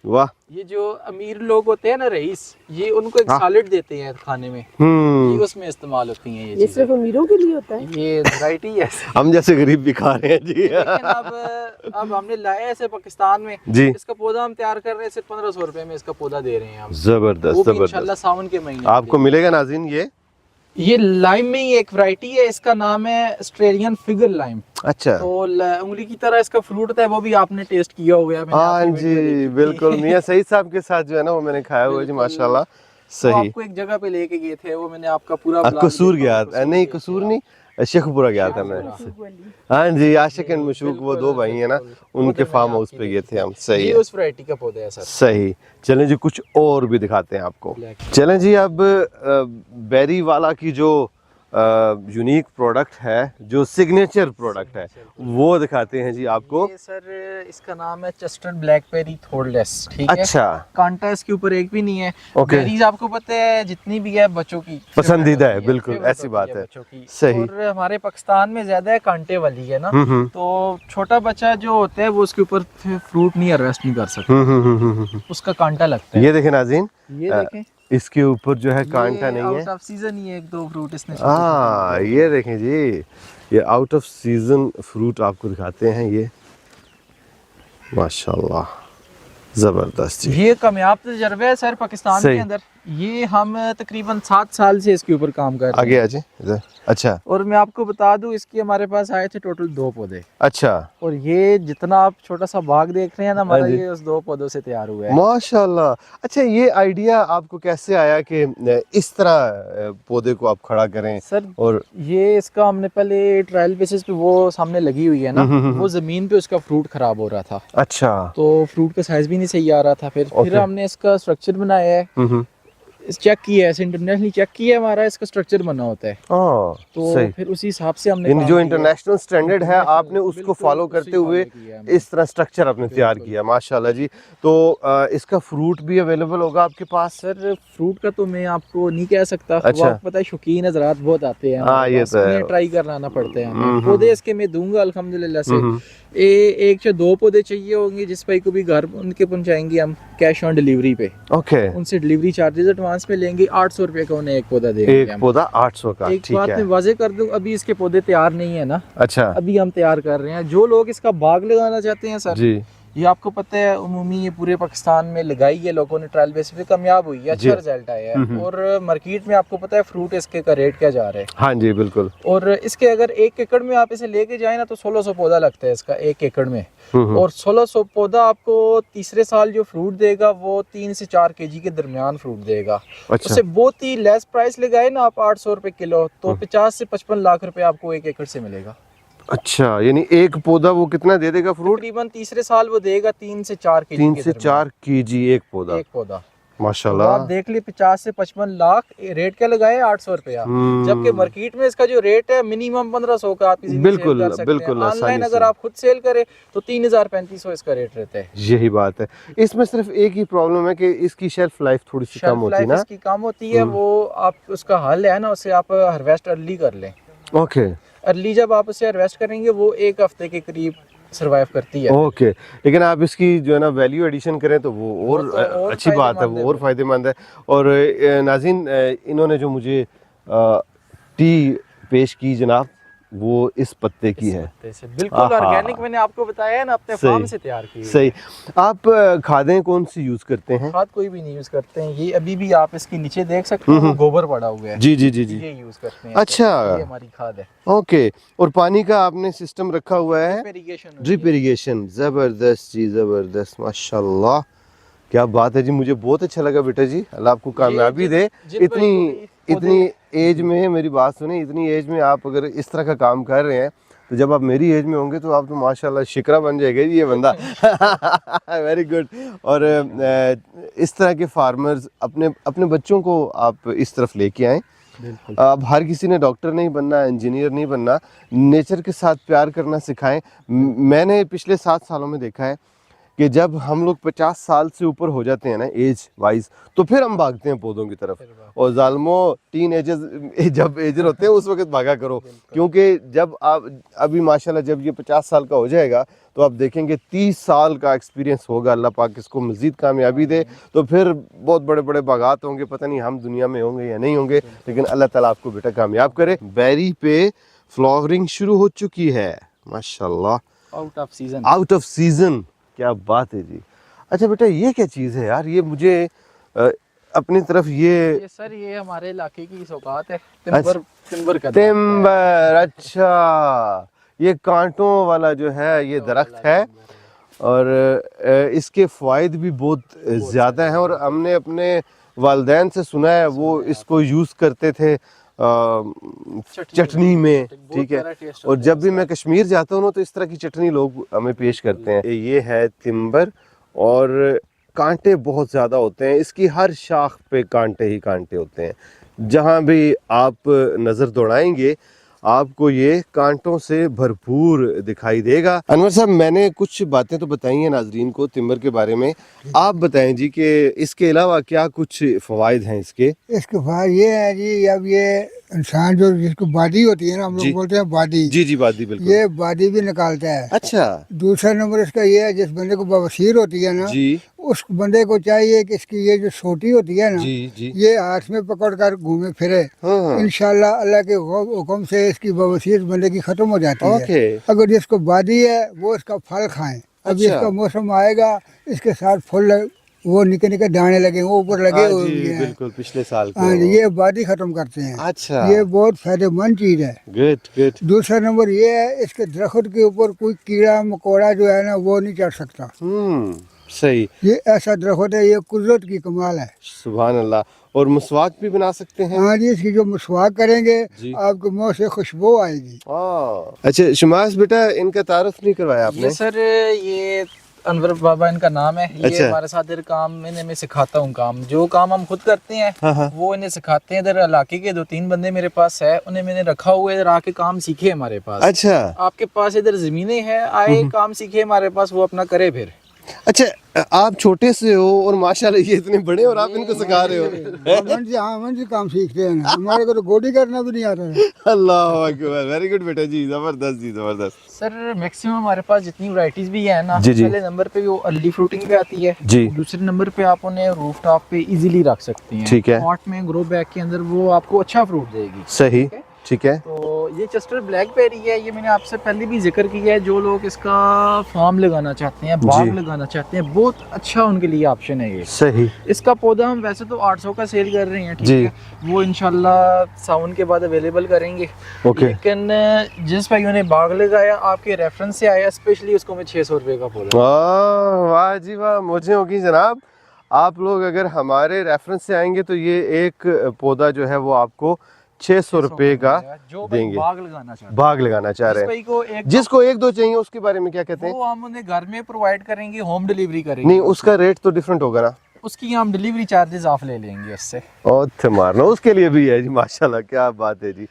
वाह। ये जो अमीर लोग होते हैं ना रईस, ये उनको एक सैलेड देते हैं खाने में, ये उसमें इस्तेमाल होती हैं ये ये चीजें। सिर्फ अमीरों के लिए होता है। ये वैरायटी है। हम जैसे गरीब भी खा रहे हैं जी। लेकिन अब हमने लाया है इसे पाकिस्तान में जी। इसका पौधा हम तैयार कर रहे हैं, सिर्फ 1500 रुपए में इसका पौधा दे रहे हैं हम। वो जबरदस्त भी इंशाल्लाह जबरदस्त। सावन के महीने आपको मिलेगा नाज़रीन ये लाइम में ही एक वैरायटी है, इसका नाम है ऑस्ट्रेलियन फिगर लाइम। अच्छा। तो उंगली की तरह इसका फ्रूट होता है, वो भी आपने टेस्ट किया होगा। मैंने हाँ आपकी वीडियो जी, देखी थी। बिल्कुल। मियां सईद साहब के साथ जो है ना, वो मैंने खाया हुआ है जी, माशाल्लाह। वो सही। आपको एक जगह पे लेके गए थे, वो मैंने आपका पूरा ब्लॉग कसूर देखा, गया, नहीं कसूर नहीं, शेखपुरा गया था मैं। हाँ जी, आशिक एंड मशूक, वो दो भाई हैं ना, उनके फार्म हाउस पे गए थे हम। सही ये है, उस वैरायटी का पौधा है सर। सही। चलें जी, कुछ और भी दिखाते हैं आपको। Black। चलें जी, अब बेरी वाला की जो यूनिक प्रोडक्ट है, जो सिग्नेचर प्रोडक्ट है, वो दिखाते हैं जी आपको। ये सर इसका नाम है चेस्टर ब्लैकबेरी थोर्डलेस, ठीक है। अच्छा। कांटा इसके ऊपर एक भी नहीं है। ओके। बेरीज आपको पता है जितनी भी है बच्चों की पसंदीदा है, favorite बिल्कुल, होती है, ऐसी बात है। बच्चों की। सही। और हमारे पाकिस्तान में ज्यादा है कांटे वाली है ना, हम्म। तो छोटा बच्चा जो होता है वो उसके ऊपर फ्रूट नहीं हार्वेस्ट नहीं कर सकता, उसका कांटा लगता है। ये देखें नाज़रीन, ये देखें, इसके ऊपर जो है कांटा नहीं है। आउट ऑफ सीजन ही एक दो फ्रूट इसने हाँ, ये देखें जी, ये आउट ऑफ सीजन फ्रूट आपको दिखाते हैं। ये माशाल्लाह, जबरदस्त जी। ये कामयाब तजर्बा है सर पाकिस्तान सही। के अंदर। ये हम तकरीबन 7 साल से इसके ऊपर काम कर रहे आगे हैं। आ जाए इधर। अच्छा और मैं आपको बता दूं, इसके हमारे पास आए थे टोटल 2 पौधे, अच्छा, और ये जितना आप छोटा सा बाग देख रहे हैं ना हमारा, हाँ जी। ये उस 2 पौधों से तैयार हुआ है। माशाल्लाह। अच्छा, ये आइडिया आपको कैसे आया कि इस तरह पौधे को आप खड़ा करें? सर और ये इसका हमने पहले ट्रायल बेसिस पे, वो सामने लगी हुई है ना, वो जमीन पे उसका फ्रूट खराब हो रहा था, अच्छा, तो फ्रूट का साइज भी नहीं सही आ रहा था। फिर हमने इसका स्ट्रक्चर बनाया है, चेक किया है, इंटरनेशनली चेक किया है, हमारा इसका स्ट्रक्चर बना होता है, हाँ, तो सही। फिर उसी हिसाब से हमने यानी काम जो किया। इंटरनेशनल स्टैंडर्ड है, आपने उसको बिल्कुल फॉलो उसी करते हुए follow किया हमने। इस तरह स्ट्रक्चर आपने तैयार किया, माशाल्लाह जी। तो इसका फ्रूट भी अवेलेबल होगा आपके पास? सर फ्रूट का तो मैं आपको नहीं कह सकता, अच्छा। वो आपको पता है शौकीन हजरात बहुत आते हैं, हाँ, ये तो है। ट्राई कराना पड़ता है हमें। पौधे इसके मैं दूंगा अल्हम्दुलिल्लाह से। एक या 2 पौधे चाहिए होंगे, जिस भाई को भी घर उनके पहुंचाएंगे हम कैश ऑन डिलीवरी पे, ओके। उनसे डिलीवरी चार्जेस एडवांस में लेंगे। 800 रुपए का उन्हें एक पौधा देंगे एक हम। पौधा 800 का, एक ठीक बात है। मैं वाजे कर दूं, अभी इसके पौधे तैयार नहीं है ना, अच्छा अभी हम तैयार कर रहे हैं। जो लोग इसका बाग लगाना चाहते हैं सर, जी, ये आपको पता है उमूमी ये पूरे पाकिस्तान में लगाई है लोगों ने, ट्रायल बेसिस पे कामयाब हुई है, जी। अच्छा रिजल्ट आया है। और मार्केट में आपको पता है फ्रूट इसके का रेट क्या जा रहा है, हाँ जी, बिल्कुल। और इसके अगर 1 एकड़ में आप इसे लेके जाए ना, तो 1600 पौधा लगता है इसका 1 एकड़ में। और 1600 पौधा आपको तीसरे साल जो फ्रूट देगा वो 3 से 4 केजी के दरमियान फ्रूट देगा। अच्छा, उससे बहुत ही लेस प्राइस लगाए ना आप 800 रुपए किलो, तो 50 से 55 लाख रुपए आपको 1 एकड़ से मिलेगा। अच्छा, यानी एक पौधा वो कितना दे देगा फ्रूट? तकरीबन तीसरे साल वो देगा 3 से 4 केजी 3 के से दरमियान। 4 केजी एक पौधा, एक पौधा। तो माशाल्लाह। आप देख लिए 50 से 55 लाख रेट क्या लगाए, 800 रुपया, जबकि मार्केट में इसका जो रेट है मिनिमम 1500 का, आप इजीली बिल्कुल, सेल कर सकते बिल्कुल, हैं। आसानी ऑनलाइन से। अगर आप खुद सेल करें तो 3000-3500 इसका रेट रहता है। यही बात है। इसमें सिर्फ एक ही प्रॉब्लम है कि इसकी शेल्फ लाइफ थोड़ी सी कम शेल्फ होती है लाइफ ना? इसकी कम होती है, वो आप उसका हल है ना, उससे आप हार्वेस्ट अर्ली कर लें। ओके। अर्ली जब आप उसे हार्वेस्ट करेंगे वो 1 हफ्ते के करीब सरवाइव करती है। ओके, लेकिन आप इसकी जो है ना वैल्यू एडिशन करें तो वो और और अच्छी बात है, वो और फायदेमंद है। और नाज़रीन, इन्होंने जो मुझे टी पेश की जनाब, वो इस पत्ते की है। बिल्कुल आहा। ऑर्गेनिक, मैंने आपको बताया है ना, अपने सही। फार्म से तैयार की हुई है। सही। आप खादें कौन सी यूज़ करते हैं? खाद कोई भी नहीं यूज करते हैं, ये अभी भी आप इसके नीचे देख सकते हैं, गोबर पड़ा हुआ है। जी जी जी जी। ये यूज करते हैं। अच्छा। ये हमारी खाद है। ओके, और पानी का आपने सिस्टम रखा हुआ है? इरिगेशन। Drip irrigation. ज़बरदस्त जी, ज़बरदस्त, माशाल्लाह, क्या बात है जी। मुझे बहुत अच्छा लगा बेटा जी, अल्लाह आपको कामयाबी दे। इतनी एज में, मेरी बात सुने, इतनी एज में आप अगर इस तरह का काम कर रहे हैं तो जब आप मेरी एज में होंगे तो आप तो माशाल्लाह शिकरा बन जाएगा जी ये बंदा। Very good. और इस तरह के फार्मर्स अपने बच्चों को आप इस तरफ लेके आएँ। अब हर किसी ने डॉक्टर नहीं बनना, इंजीनियर नहीं बनना, नेचर के साथ प्यार करना सिखाएं। मैंने पिछले 7 सालों में देखा है कि जब हम लोग 50 साल से ऊपर हो जाते हैं ना एज वाइज, तो फिर हम भागते हैं पौधों की तरफ। और जालमो टीन एजेस जब एजर होते हैं उस वक्त भागा करो, क्योंकि जब आप अभी माशाल्लाह जब ये 50 साल का हो जाएगा तो आप देखेंगे 30 साल का एक्सपीरियंस होगा। अल्लाह पाक इसको मज़ीद कामयाबी दे, तो फिर बहुत बड़े बड़े बागात होंगे। पता नहीं हम दुनिया में होंगे या नहीं होंगे, लेकिन अल्लाह ताला आपको बेटा कामयाब करे। बेरी पे फ्लावरिंग शुरू हो चुकी है माशाल्लाह, out off season. Out off season, क्या बात है जी। अच्छा बेटा, ये क्या चीज़ है यार? ये मुझे अपनी तरफ ये सर, ये हमारे इलाके की सौगात है, टिम्बर। टिम्बर का टिम्बर। अच्छा, ये कांटों वाला जो है ये दरख्त है, और इसके फ़ायदे भी बहुत ज़्यादा हैं। और हमने अपने वालिदैन से सुना है, वो इसको यूज़ करते थे चटनी में, ठीक है। और जब भी मैं कश्मीर जाता हूँ ना तो इस तरह की चटनी लोग हमें पेश करते हैं। ये है तिम्बर, और कांटे बहुत ज़्यादा होते हैं इसकी, हर शाख पे कांटे ही कांटे होते हैं। जहाँ भी आप नज़र दौड़ाएंगे आपको ये कांटों से भरपूर दिखाई देगा। अनवर साहब, मैंने कुछ बातें तो बताई हैं नाजरीन को तिम्बर के बारे में, आप बताएं जी कि इसके अलावा क्या कुछ फ़वाइद हैं इसके? इसके बाद ये है जी, अब ये इंसान जो जिसको बादी होती है ना, हम जी। लोग बोलते हैं बादी। जी जी, बादी बिल्कुल। ये बादी भी निकालता है। अच्छा दूसरा नंबर इसका ये है, जिस बंदे को बवासीर होती है ना, जी उस बंदे को चाहिए कि इसकी ये जो छोटी होती है ना, जी जी। ये हाथ में पकड़ कर घूमे फिरे। हाँ। इंशाल्लाह अल्लाह के हुक्म से इसकी बवासीर बंदे की खत्म हो जाती ओके। है। अगर जिसको बादी है वो इसका फल खाएं। अभी अच्छा। इसका मौसम आएगा, इसके साथ फल वो निके निके दाने लगे, वो ऊपर लगे हाँ हुए जी, हैं। बिल्कुल पिछले साल के। हाँ जी, ये बादी खत्म करते हैं। अच्छा, ये बहुत फायदेमंद चीज है। Good good. दूसरा नंबर ये है, इसके दरख्त के ऊपर कोई कीड़ा मकोड़ा जो है ना वो नहीं चढ़ सकता। सही। ये ऐसा दरख्त है, ये कुदरत की कमाल है। सुभान अल्लाह। और मुसवाक भी बना सकते हैं? हाँ जी, इसकी जो मसवाक करेंगे जी। आपके मुंह से खुशबू आएगी। अच्छा शमास बेटा, इनका तारुफ नहीं करवाया आपने? ये सर, ये अनवर बाबा इनका नाम है। ये अच्छा। हमारे साथ इधर काम, इन्हें मैं सिखाता हूँ काम, जो काम हम खुद करते हैं हाँ। वो इन्हें सिखाते हैं। इधर इलाके के 2-3 बंदे मेरे पास है, उन्हें मैंने रखा हुआ है, इधर आके काम सीखे हमारे पास। अच्छा आपके पास इधर जमीनें हैं, आए काम सीखे हमारे पास, वो अपना करे फिर। अच्छा, आप छोटे से हो और माशाल्लाह ये इतने बड़े और आप इनको सिखा रहे हो? मन से काम सीखते हैं ना, हमारे को तो गोडी करना भी नहीं आता है। अल्लाह अकबर, वेरी गुड बेटा जी, जबरदस्त जी, जबरदस्त। सर मैक्सिमम हमारे पास जितनी वैरायटीज भी है ना, जी, जी। पहले नंबर पे वो अर्ली फ्रूटिंग पे आती है जी। दूसरे नंबर पे आप उन्हें रूफ टॉप पे इजीली रख सकती हैं। ठीक है। पॉट में ग्रो बैग के अंदर वो आपको अच्छा फ्रूट देगी। सही, ठीक है। तो ये चेस्टर ब्लैकबेरी है, ये मैंने आपसे पहले भी जिक्र किया है। जो लोग इसका फार्म लगाना चाहते हैं, बाग लगाना चाहते हैं, बहुत अच्छा उनके लिए ऑप्शन है ये। सही। इसका पौधा हम वैसे तो 800 का सेल कर रहे हैं, ठीक जी। है, वो इंशाल्लाह सावन के बाद अवेलेबल करेंगे। ओके। लेकिन जिस भाइयों ने बाग लगाया, आपके रेफरेंस से आया स्पेशली, उसको मैं 600 रुपये का पौधा। वाह जी वाह, मुझे होगी जनाब। आप लोग अगर हमारे रेफरेंस से आएंगे तो ये एक पौधा जो है वो आपको 600 रुपये का जो देंगे। बाग लगाना चाहते हैं, बाग लगाना चाह रहे हैं। जिसको एक दो चाहिए उसके बारे में क्या कहते हैं? वो हम उन्हें घर में प्रोवाइड करेंगे, होम डिलीवरी करेंगे। नहीं, उसका रेट तो डिफरेंट होगा ना? उसकी हम डिलीवरी चार्जेस ऑफ ले लेंगे उससे। और मारना उसके लिए भी है जी, माशाल्लाह क्या बात है जी।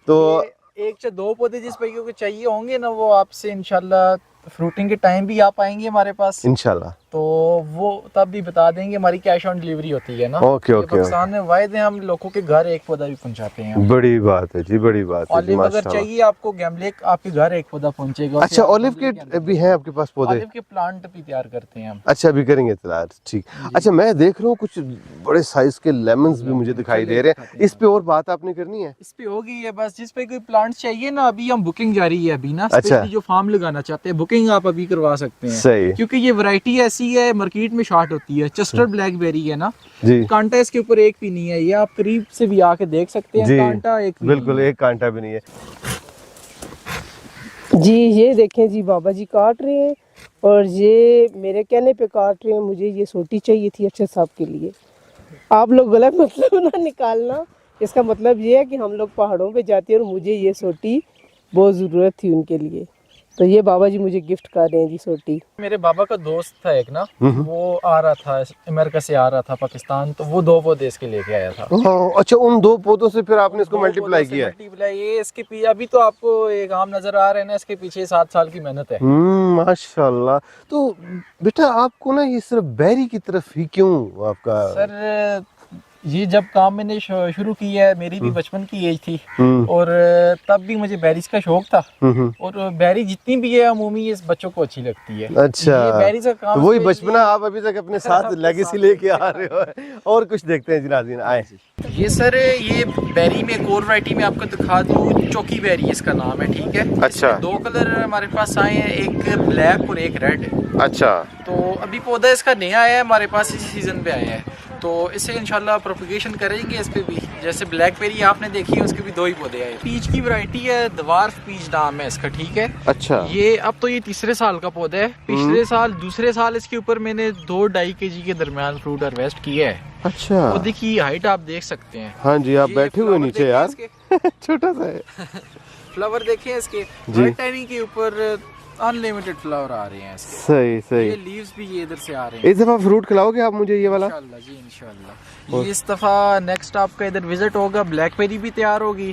तो एक से 2 पौधे जिस भाइयों को चाहिए होंगे ना, वो आपसे इंशाल्लाह फ्रूटिंग के टाइम भी आप आएंगे हमारे पास। इंशाल्लाह तो वो तब भी बता देंगे। हमारी कैश ऑन डिलीवरी होती है ना। ओके, ये ओके, पाकिस्तान में वायदे हम लोगों के घर एक पौधा भी पहुंचाते हैं। बड़ी बात है जी, बड़ी बात है जी, ऑलिव अगर माशाल्लाह। चाहिए आपको गैमलेक आपके घर एक पौधा पहुंचेगा। अच्छा, ऑलिव के भी हैं आपके पास पौधे? ऑलिव के प्लांट भी तैयार करते हैं हम। अच्छा, अभी करेंगे तैयार, ठीक। अच्छा, मैं देख रहा हूँ कुछ बड़े साइज के लेमन्स भी मुझे दिखाई दे रहे हैं। इस पे और बात आपने करनी है? इस पे होगी है बस, जिस पे कोई प्लांट चाहिए ना, अभी हम बुकिंग जारी है अभी ना। अच्छा। स्पेशली जो फार्म लगाना चाहते हैं, बुकिंग आप अभी करवा सकते हैं। सही। क्योंकि ये वैरायटी ऐसी है, मार्केट में शॉर्ट होती है। चेस्टर ब्लैकबेरी है ना जी कांटा इसके ऊपर एक भी नहीं है। ये आप करीब से भी आके देख सकते हैं, जी, कांटा एक भी बिल्कुल नहीं है। एक कांटा भी नहीं है। जी ये देखें जी, बाबा जी काट रहे हैं और ये मेरे कहने पे काट रहे हैं। मुझे ये सोटी चाहिए थी अरशद साहब के लिए। आप लोग गलत मतलब ना निकालना। इसका मतलब ये है कि हम लोग पहाड़ों पे जाते हैं और मुझे ये सोटी बहुत ज़रूरत थी उनके लिए, तो ये बाबा जी मुझे गिफ्ट कर रहे हैं जी सोटी। मेरे बाबा का दोस्त था एक ना, वो आ रहा था अमेरिका से, आ रहा था पाकिस्तान, तो वो 2 पौधे इसके लेके आया था। अच्छा, उन 2 पौधों से फिर आपने इसको 2 मल्टीप्लाई पौधों से किया है? मल्टीप्लाई। ये इसके पीछे अभी तो आपको एक आम नजर आ रहे हैं ना, इसके पीछे 7 साल की मेहनत है। माशाल्लाह। तो बेटा आपको ना ये सिर्फ बेरी की तरफ ही क्यों आपका? सर ये जब काम मैंने शुरू किया है, मेरी भी बचपन की एज थी और तब भी मुझे बेरीज का शौक था। और बेरी जितनी भी है अमूमी इस बच्चों को अच्छी लगती है। अच्छा, ये बेरीज का काम तो वही specially- बचपना आप अभी तक अपने साथ लेगेसी लेके आ रहे हो। और कुछ देखते हैं जी नाज़रीन, आए। ये सर, ये बेरी में एक और वैरायटी में आपको दिखा दूँ, चौकी बेरी इसका नाम है, ठीक है। अच्छा। इसमें 2 कलर हमारे पास आए हैं, एक ब्लैक और एक रेड। अच्छा, तो अभी पौधा इसका नया आया है हमारे पास, इसी सीजन पे आया है। तो इसे इंशाल्लाह प्रोपगेशन करेंगे इस पे भी। जैसे ब्लैकबेरी आपने देखी है, उसके भी 2 ही पौधे आए। पीच की वैरायटी है, द्वार्फ पीच नाम है इसका, ठीक है। अच्छा। ये अब तो ये 3रे साल का पौधा है। पिछले साल, दूसरे साल इसके ऊपर मैंने 2-2.5 kg के दरमियान फ्रूट हार्वेस्ट किया है। अच्छा, पौधे की हाइट आप देख सकते हैं। हाँ जी, आप ये बैठे हुए फ्लावर नीचे देखें यार। इसके। छोटा सा है। फ्लावर देखें इसके, जी। वाइट टाइनी के ऊपर अनलिमिटेड फ्लावर आ रहे हैं इसके। सही ये सही। लीव्स भी ये इधर से आ रहे हैं। इस दफा फ्रूट खिलाओगे आप मुझे ये वाला? इंशाल्लाह जी, इंशाल्लाह। ये इस दफा नेक्स्ट आपका इधर विजिट होगा, ब्लैकबेरी भी तैयार होगी,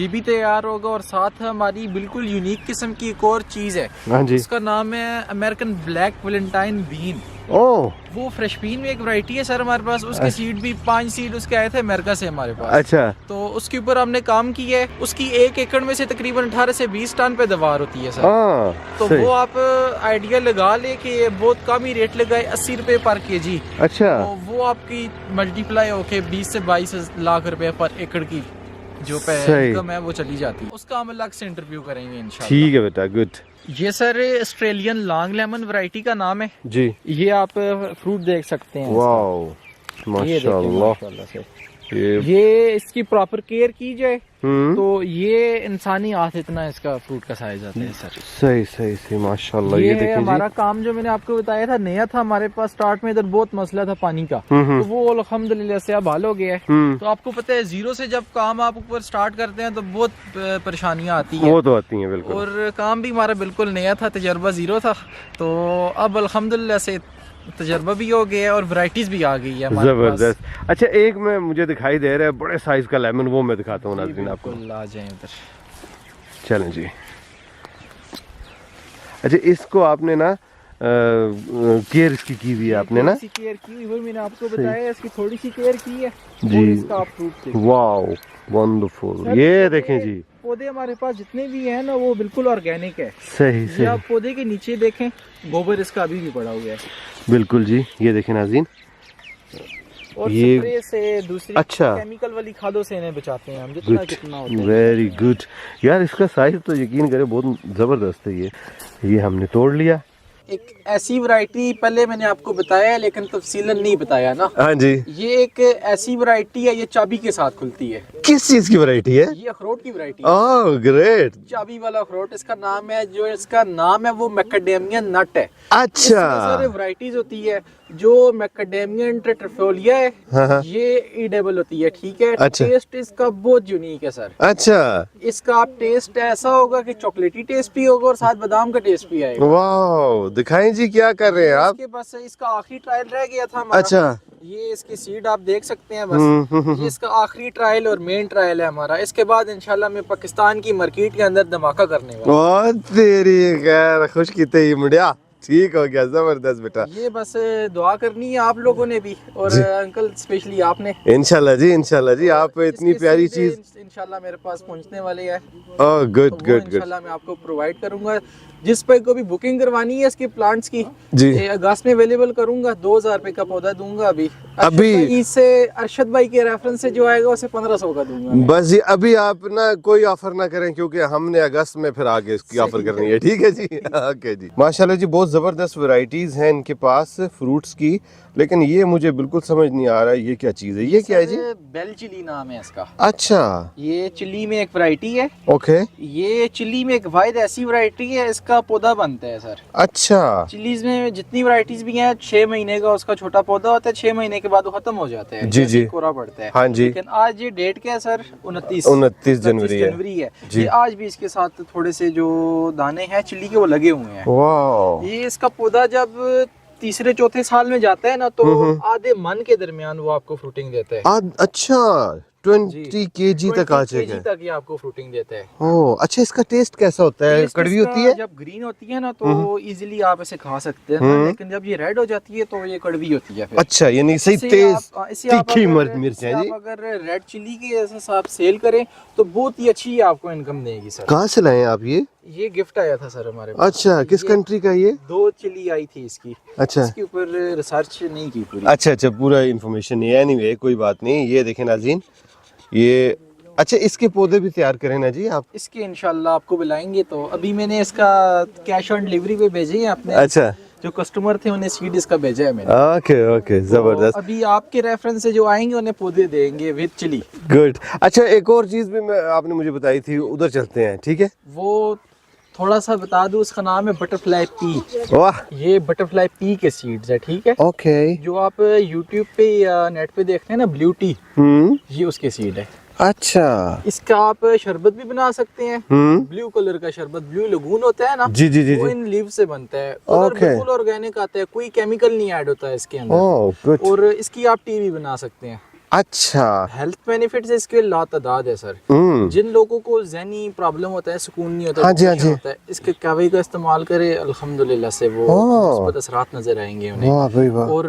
ये भी तैयार होगा, और साथ हमारी बिल्कुल यूनिक किस्म की एक और चीज है। हाँ जी। इसका नाम है अमेरिकन ब्लैक वैलेंटाइन बीन। ओह, वो फ्रेश बीन में एक वैरायटी है सर हमारे पास। उसके सीड भी 5 सीड उसके आए थे अमेरिका से हमारे पास। अच्छा। तो उसके ऊपर हमने काम किया है। उसकी 1 एकड़ में से तकरीबन 18 से 20 टन पैदावार होती है सर। हाँ, तो सही। वो आप आइडिया लगा ले कि बहुत कम ही रेट लगाए, 80 रुपए पर केजी। अच्छा, तो वो आपकी मल्टीप्लाई होके 20 से 22 लाख रुपए पर एकड़ की जो सही। इनकम है वो चली जाती है। उसका हम अलग से इंटरव्यू करेंगे इंशाल्लाह। ठीक है बेटा, गुड। ये sir Australian long lemon variety का नाम है जी। ये। आप फ्रूट देख सकते हैं वाओ, इसका। ये देखें, माशाल्लाह। माशाल्लाह से। ये इसकी प्रॉपर केयर की जाए तो ये इंसानी हाथ इतना इसका फ्रूट का साइज आता है सर। सही सही सही, माशाल्लाह। ये ये देखिए हमारा जी। काम जो मैंने आपको बताया था नया था हमारे पास। स्टार्ट में इधर बहुत मसला था पानी का, तो वो अल्हम्दुलिल्लाह से अब हल हो गया है। तो आपको पता है, 0 से जब काम आप ऊपर स्टार्ट करते हैं तो बहुत परेशानियां आती हैं। वो तो आती हैं बिल्कुल। और काम भी हमारा बिल्कुल नया था, तजर्बा 0 था। तो अब अल्हम्दुलिल्लाह से तजर्बा भी हो गया है और वैरायटीज भी आ गई है हमारे पास। जबरदस्त। अच्छा, एक में मुझे दिखाई दे रहा है बड़े साइज का लेमन, वो मैं दिखाता हूँ जी, नाज़रीन आपको। बिल्कुल, आ जाएं उधर। चलें जी। अच्छा, इसको आपने ना केयर इसकी की हुई है आपने ना? थोड़ी सी केयर की हुई, मैंने आपको बताया, इसकी थोड़ी सी केयर की है जी। और इसका आप फ्रूट देखिए। Wow, wonderful. सर, ये पौधे- देखें जी। पौधे हमारे पास जितने भी हैं ना वो बिल्कुल ऑर्गेनिक है। सही ये सही, आप पौधे के नीचे देखें, गोबर इसका अभी भी पड़ा हुआ है। बिल्कुल जी। ये देखें नाज़रीन, और ये- स्प्रे से, दूसरी अच्छा। केमिकल वाली खादों से इन्हें बचाते हैं हम, जितना जितना होता गुड, है। Very good. यार इसका साइज तो यकीन करें बहुत जबरदस्त है। ये हमने तोड़ लिया। एक ऐसी वैरायटी पहले मैंने आपको बताया है लेकिन तफसीलन नहीं बताया ना। हाँ जी। ये एक ऐसी वैरायटी है, ये चाबी के साथ खुलती है। किस चीज की वैरायटी है? ये अखरोट की वैरायटी है, ओह ग्रेट। चाबी वाला अखरोट इसका नाम है। जो इसका नाम है वो मैकाडेमियन नट है। अच्छा, सारे वैरायटीज होती है। जो मैकाडेमियन टेट्राफोलिया है, हाँ, हाँ। ये ईडेबल होती है, ठीक है। अच्छा। टेस्ट इसका बहुत यूनिक है सर। अच्छा, इसका आप टेस्ट ऐसा होगा कि चॉकलेटी टेस्ट भी होगा और साथ बादाम का टेस्ट भी आएगा। वाह, दिखाएं जी क्या कर रहे हैं आप? इसके बस इसका आखिरी ट्रायल रह गया था हमारा। अच्छा। ये इसकी सीड आप देख सकते हैं बस। ये इसका आखिरी ट्रायल और मेन ट्रायल है हमारा। इसके बाद इंशाल्लाह मैं पाकिस्तान की मार्केट के अंदर धमाका करने वाला हूं। बहुत तेरी खैर खुश की ही मुंडिया। ठीक हो गया, जबरदस्त बेटा। ये बस दुआ करनी है आप लोगों ने भी और अंकल स्पेशली आपने। इंशाल्लाह जी, इंशाल्लाह जी, आप इतनी इसके प्यारी सीधे चीज। इंशाल्लाह मेरे पास पहुंचने वाले हैं, ओह गुड तो वो गुड गुड। इंशाल्लाह मैं आपको प्रोवाइड करूंगा। जिस पे को भी बुकिंग करवानी है इसके प्लांट्स की, जी। ये अगस्त में अवेलेबल करूंगा। 2000 रुपए का पौधा दूंगा अभी। अभी? से अरशद भाई के रेफरेंस से जो आएगा उसे 1500 का दूंगा मैं। बस जी, अभी आप ना कोई ऑफर ना करें, क्योंकि हमने अगस्त में फिर आगे इसकी ऑफर करनी है, ठीक है जी। ओके जी, माशाल्लाह जी, बहुत जबरदस्त वैरायटीज हैं इनके पास फ्रूट्स की। लेकिन ये मुझे बिल्कुल समझ नहीं आ रहा है, ये क्या चीज है, ये क्या है जी? बेल चिली नाम है इसका। अच्छा, ये चिली में एक वैरायटी है। ओके। ये चिली में एक वाहिद ऐसी वैरायटी है, इसका पौधा बनता है सर। अच्छा, चिलीज में जितनी वैरायटीज भी हैं, 6 महीने का उसका छोटा पौधा होता है। 6 महीने के बाद वो खत्म हो जाता है, जी, जैसे जी। ही कोरा पड़ता है। हाँ जी। लेकिन आज ये डेट क्या है सर? 29 जनवरी है जी। ये आज भी इसके साथ थोड़े से जो दाने हैं चिली के वो लगे हुए हैं। वाह, ये इसका पौधा जब तीसरे चौथे साल में जाता है ना, तो आधे मन के दरमियान वो आपको फ्रूटिंग देता है। अच्छा, 20 kg तक आ 20 जाएगा। kg तक ये आपको फ्रूटिंग देता है। ओह अच्छा, इसका टेस्ट कैसा होता है? टेस्ट कड़वी इसका होती है? जब ग्रीन होती है ना तो इजीली आप इसे खा सकते हैं, लेकिन जब ये रेड हो जाती है तो ये कड़वी होती है फिर। अच्छा, यानी सही इसे तेज इसे आप तीखी अगर- मिर्च है इसे जी। आप अगर रेड चिली के जैसे आप सेल करें तो बहुत ही अच्छी आपको इनकम देगी सर। कहाँ से लाए आप ये गिफ्ट आया था सर हमारे पास। अच्छा, किस ये कंट्री का ये? 2 चिली आई थी इसकी। अच्छा इसके ऊपर रिसर्च नहीं की पूरी। अच्छा अच्छा, पूरा इन्फॉर्मेशन नहीं है, एनीवे कोई बात नहीं। ये देखें नाज़रीन, ये अच्छा, इसके पौधे भी तैयार करें ना जी आप? इसके इंशाल्लाह आपको बुलाएंगे। तो अभी मैंने इसका कैश ऑन डिलीवरी पे भेजे हैं अपने अच्छा, जो कस्टमर थे, उन्हें सीड इसका भेजा है मैंने। ओके ओके, जबरदस्त, तो अभी आपके रेफरेंस से जो आएंगे उन्हें पौधे देंगे विद चिली। गुड। अच्छा, एक और चीज भी आपने मुझे बताई थी, उधर चलते हैं, ठीक है? वो थोड़ा सा बता दूं, उसका नाम है बटरफ्लाई पी। वाह, ये बटरफ्लाई पी के सीड्स है, ठीक है? ओके। जो आप यूट्यूब पे या नेट पे देखते हैं ना, ब्लू टी, ये उसके सीड है। अच्छा, इसका आप शरबत भी बना सकते हैं। ब्लू कलर का शरबत, ब्लू लगून होता है ना, जी जी जी वो जी। इन लीव से बनता है और Okay. बिल्कुल ऑर्गेनिक आता है, कोई केमिकल नहीं ऐड होता है इसके अंदर। Oh good. और इसकी आप टी भी बना सकते हैं। अच्छा, हेल्थ बेनिफिट्स इसके लातादाद है सर। जिन लोगों को ज़हनी प्रॉब्लम होता है, सुकून नहीं होता, हाँ जी, हाँ depression जी। होता है, इसके कावे का इस्तेमाल करे, अल्हम्दुलिल्लाह से वो ओह। मुस्बत असरात नजर आएंगे उन्हें। वाह भाई वाह। और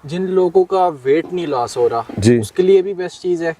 जिन लोगों का वेट नहीं लॉस हो रहा, जी। उसके लिए भी बेस्ट चीज़ है।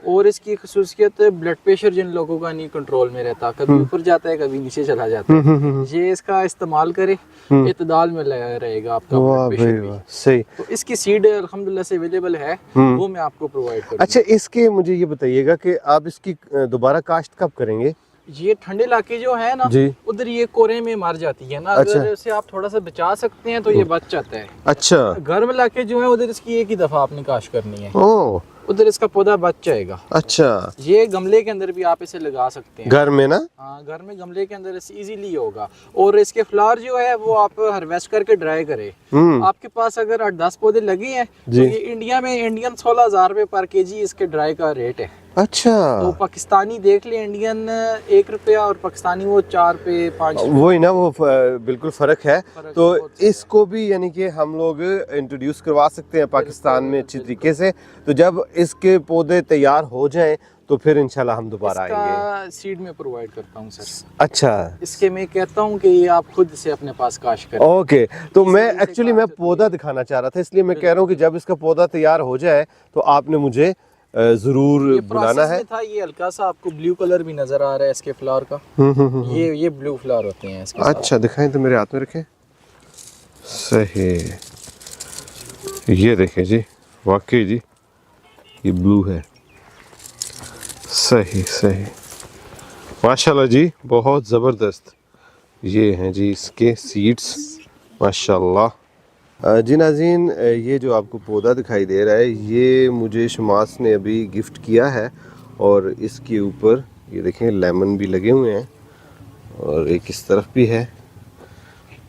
और इसकी खसूसियत ब्लड प्रेशर जिन लोगों का नहीं कंट्रोल में रहता, कभी ऊपर जाता है कभी नीचे चला जाता है, ये इसका इस्तेमाल करे, इत्तदाल में रहेगा आपका वाह ब्लड भाई प्रेशर भी। वाह, सही। तो इसकी सीड अल्हम्दुलिल्लाह से अवेलेबल है, वो मैं आपको प्रोवाइड करूंगा। अच्छा, इसके मुझे ये बताइएगा कि आप इसकी दोबारा काश्त कब करेंगे? ये ठंडे इलाके जो है ना, जी। उधर ये कोरे में मर जाती है ना। अच्छा। अगर उसे आप थोड़ा सा बचा सकते हैं तो ये बच जाता है। अच्छा, गर्म इलाके जो है उधर इसकी एक ही दफा आपने काश करनी है, ओह उधर इसका पौधा बच जाएगा। अच्छा, ये गमले के अंदर भी आप इसे लगा सकते हैं। घर में ना? हाँ, घर में गमले के अंदर इजीली होगा। और इसके फ्लावर जो है वो आप हार्वेस्ट करके ड्राई करें। आपके पास अगर 8-10 पौधे लगे हैं तो जी। ये इंडिया में इंडियन 16,000 रुपए पर केजी इसके ड्राई का रेट है। अच्छा, तो पाकिस्तानी देख ले, इंडियन 1 रुपया और पाकिस्तानी वो 4 पे 5 वही ना, वो बिल्कुल फर्क है। फर्क तो बहुत सा इसको भी यानी कि हम लोग इंट्रोड्यूस करवा सकते हैं पाकिस्तान में अच्छी तरीके से। तो जब इसके पौधे तैयार हो जाएं तो फिर इंशाल्लाह हम दोबारा आएंगे। इसका सीड में प्रोवाइड करता हूँ सर। अच्छा, इसके मैं कहता हूँ कि ये आप खुद से अपने पास काश करें। ओके। तो मैं इसी से एक्चुअली मैं काश पौधा दिखाना चाह रहा था, इसलिए मैं कह रहा हूँ कि जब इसका पौधा तैयार हो जाए तो आपने मुझे जरूर ये बुलाना प्रोसेस है। में था। ये हल्का सा आपको ब्लू कलर भी नजर आ रहा है इसके फ्लावर का। ये ब्लू फ्लावर होते हैं इसके साथ। अच्छा, दिखाएं तो मेरे हाथ में रखें। सही, ये देखें जी, वाकई जी ये ब्लू है। सही सही, माशाल्लाह जी, बहुत ज़बरदस्त। ये हैं जी इसके सीड्स, माशाल्लाह। जी नाज़रीन, ये जो आपको पौधा दिखाई दे रहा है ये मुझे शमास ने अभी गिफ्ट किया है। और इसके ऊपर ये देखें लेमन भी लगे हुए हैं और एक इस तरफ भी है।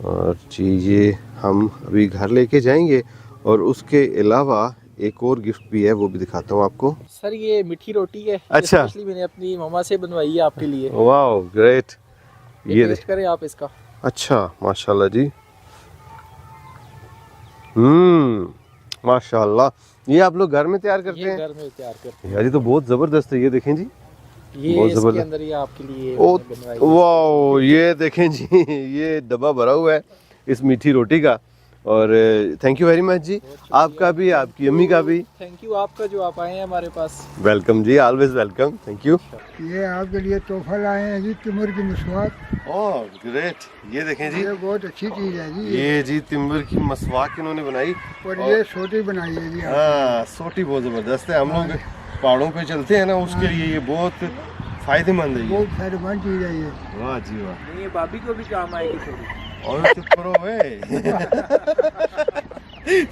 और जी ये हम अभी घर लेके जाएंगे। और उसके अलावा एक और गिफ्ट भी है, वो भी दिखाता हूँ आपको। सर ये मीठी रोटी है। अच्छा। स्पेशली मैंने अपनी मम्मा से बनवाई है आपके लिए। वाह ग्रेट, ये टेस्ट करें आप इसका। अच्छा, माशाल्लाह जी। माशाल्लाह। ये आप लोग घर में तैयार करते ये हैं? घर में तैयार करते यार ये तो बहुत ज़बरदस्त है। ये देखें जी, हैं। ये बहुत इसके ज़बरदस्त। अंदर ये आपके लिए ओ मैंने बनवाई है। वाह, ये देखें जी, ये डब्बा भरा हुआ है। इस मीठी रोटी का। और थैंक यू वेरी मच जी, आपका भी, आपकी अम्मी का भी। थैंक यू आपका जो आप आए हैं हमारे पास। वेलकम जी, ऑलवेज वेलकम, थैंक यू। ये आपके लिए तोहफा लाए हैं जी, तिमुर की मसवाक। ओह ग्रेट, ये देखें जी, ये बहुत अच्छी चीज़ है जी। ये जी तिम्बर की मसवाक इन्होंने बनाई। और ये सोटी बनाई है जी। हाँ, सोटी बहुत ज़बरदस्त है। हम लोग पहाड़ों पे चलते हैं ना, उसके लिए ये बहुत फ़ायदेमंद है ये। बहुत फायदेमंद चीज़ है ये। वाह जी वाह। ये भाभी को भी काम आएगी थोड़ी। और चुप करो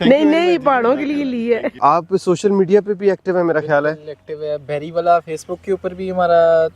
नहीं नहीं, पहाड़ों के लिए ली है। आप सोशल मीडिया पे भी एक्टिव है मेरा ख्याल है। एक्टिव है बैरी वाला, फेसबुक के ऊपर भी हमारा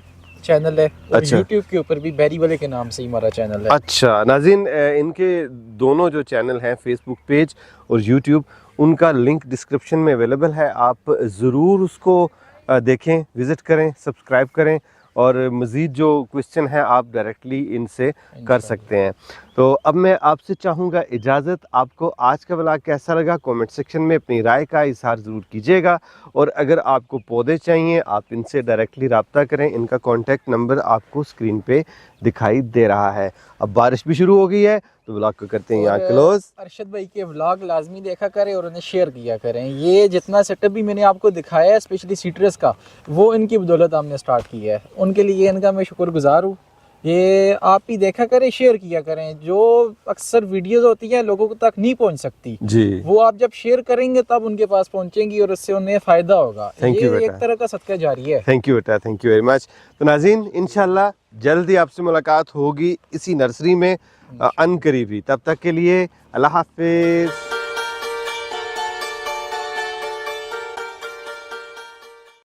चैनल है और अच्छा। यूट्यूब के ऊपर भी बैरी वाले के नाम से ही हमारा चैनल है। अच्छा नाज़रीन, इनके दोनों जो चैनल हैं, फेसबुक पेज और यूट्यूब, उनका लिंक डिस्क्रिप्शन में अवेलेबल है। आप ज़रूर उसको देखें, विज़िट करें, सब्सक्राइब करें और मज़ीद जो क्वेश्चन है आप डायरेक्टली इनसे कर सकते हैं। तो अब मैं आपसे चाहूँगा इजाज़त। आपको आज का व्लॉग कैसा लगा कमेंट सेक्शन में अपनी राय का इजहार ज़रूर कीजिएगा। और अगर आपको पौधे चाहिए आप इनसे डायरेक्टली रब्ता करें, इनका कॉन्टैक्ट नंबर आपको स्क्रीन पे दिखाई दे रहा है। अब बारिश भी शुरू हो गई है तो व्लॉग को करते हैं यहाँ क्लोज। अरशद भाई के व्लॉग लाजमी देखा करें और उन्हें शेयर किया करें। ये जितना सेटअप भी मैंने आपको दिखाया है स्पेशली सीट्रस का, वो इनकी बदौलत हमने स्टार्ट किया है। उनके लिए इनका मैं शुक्रगुजार हूँ। ये आप ही देखा करें, शेयर किया करें। जो अक्सर वीडियोस होती हैं लोगों तक नहीं पहुंच सकती जी, वो आप जब शेयर करेंगे तब उनके पास पहुंचेंगी और उससे उन्हें फ़ायदा होगा। Thank you ये बेटा। एक तरह का सदका जारी है। थैंक यू बेटा, थैंक यू वेरी मच। तो नाज़रीन इंशाल्लाह जल्द ही आपसे मुलाकात होगी इसी नर्सरी में अनकरीब ही। तब तक के लिए अल्लाह हाफिज़।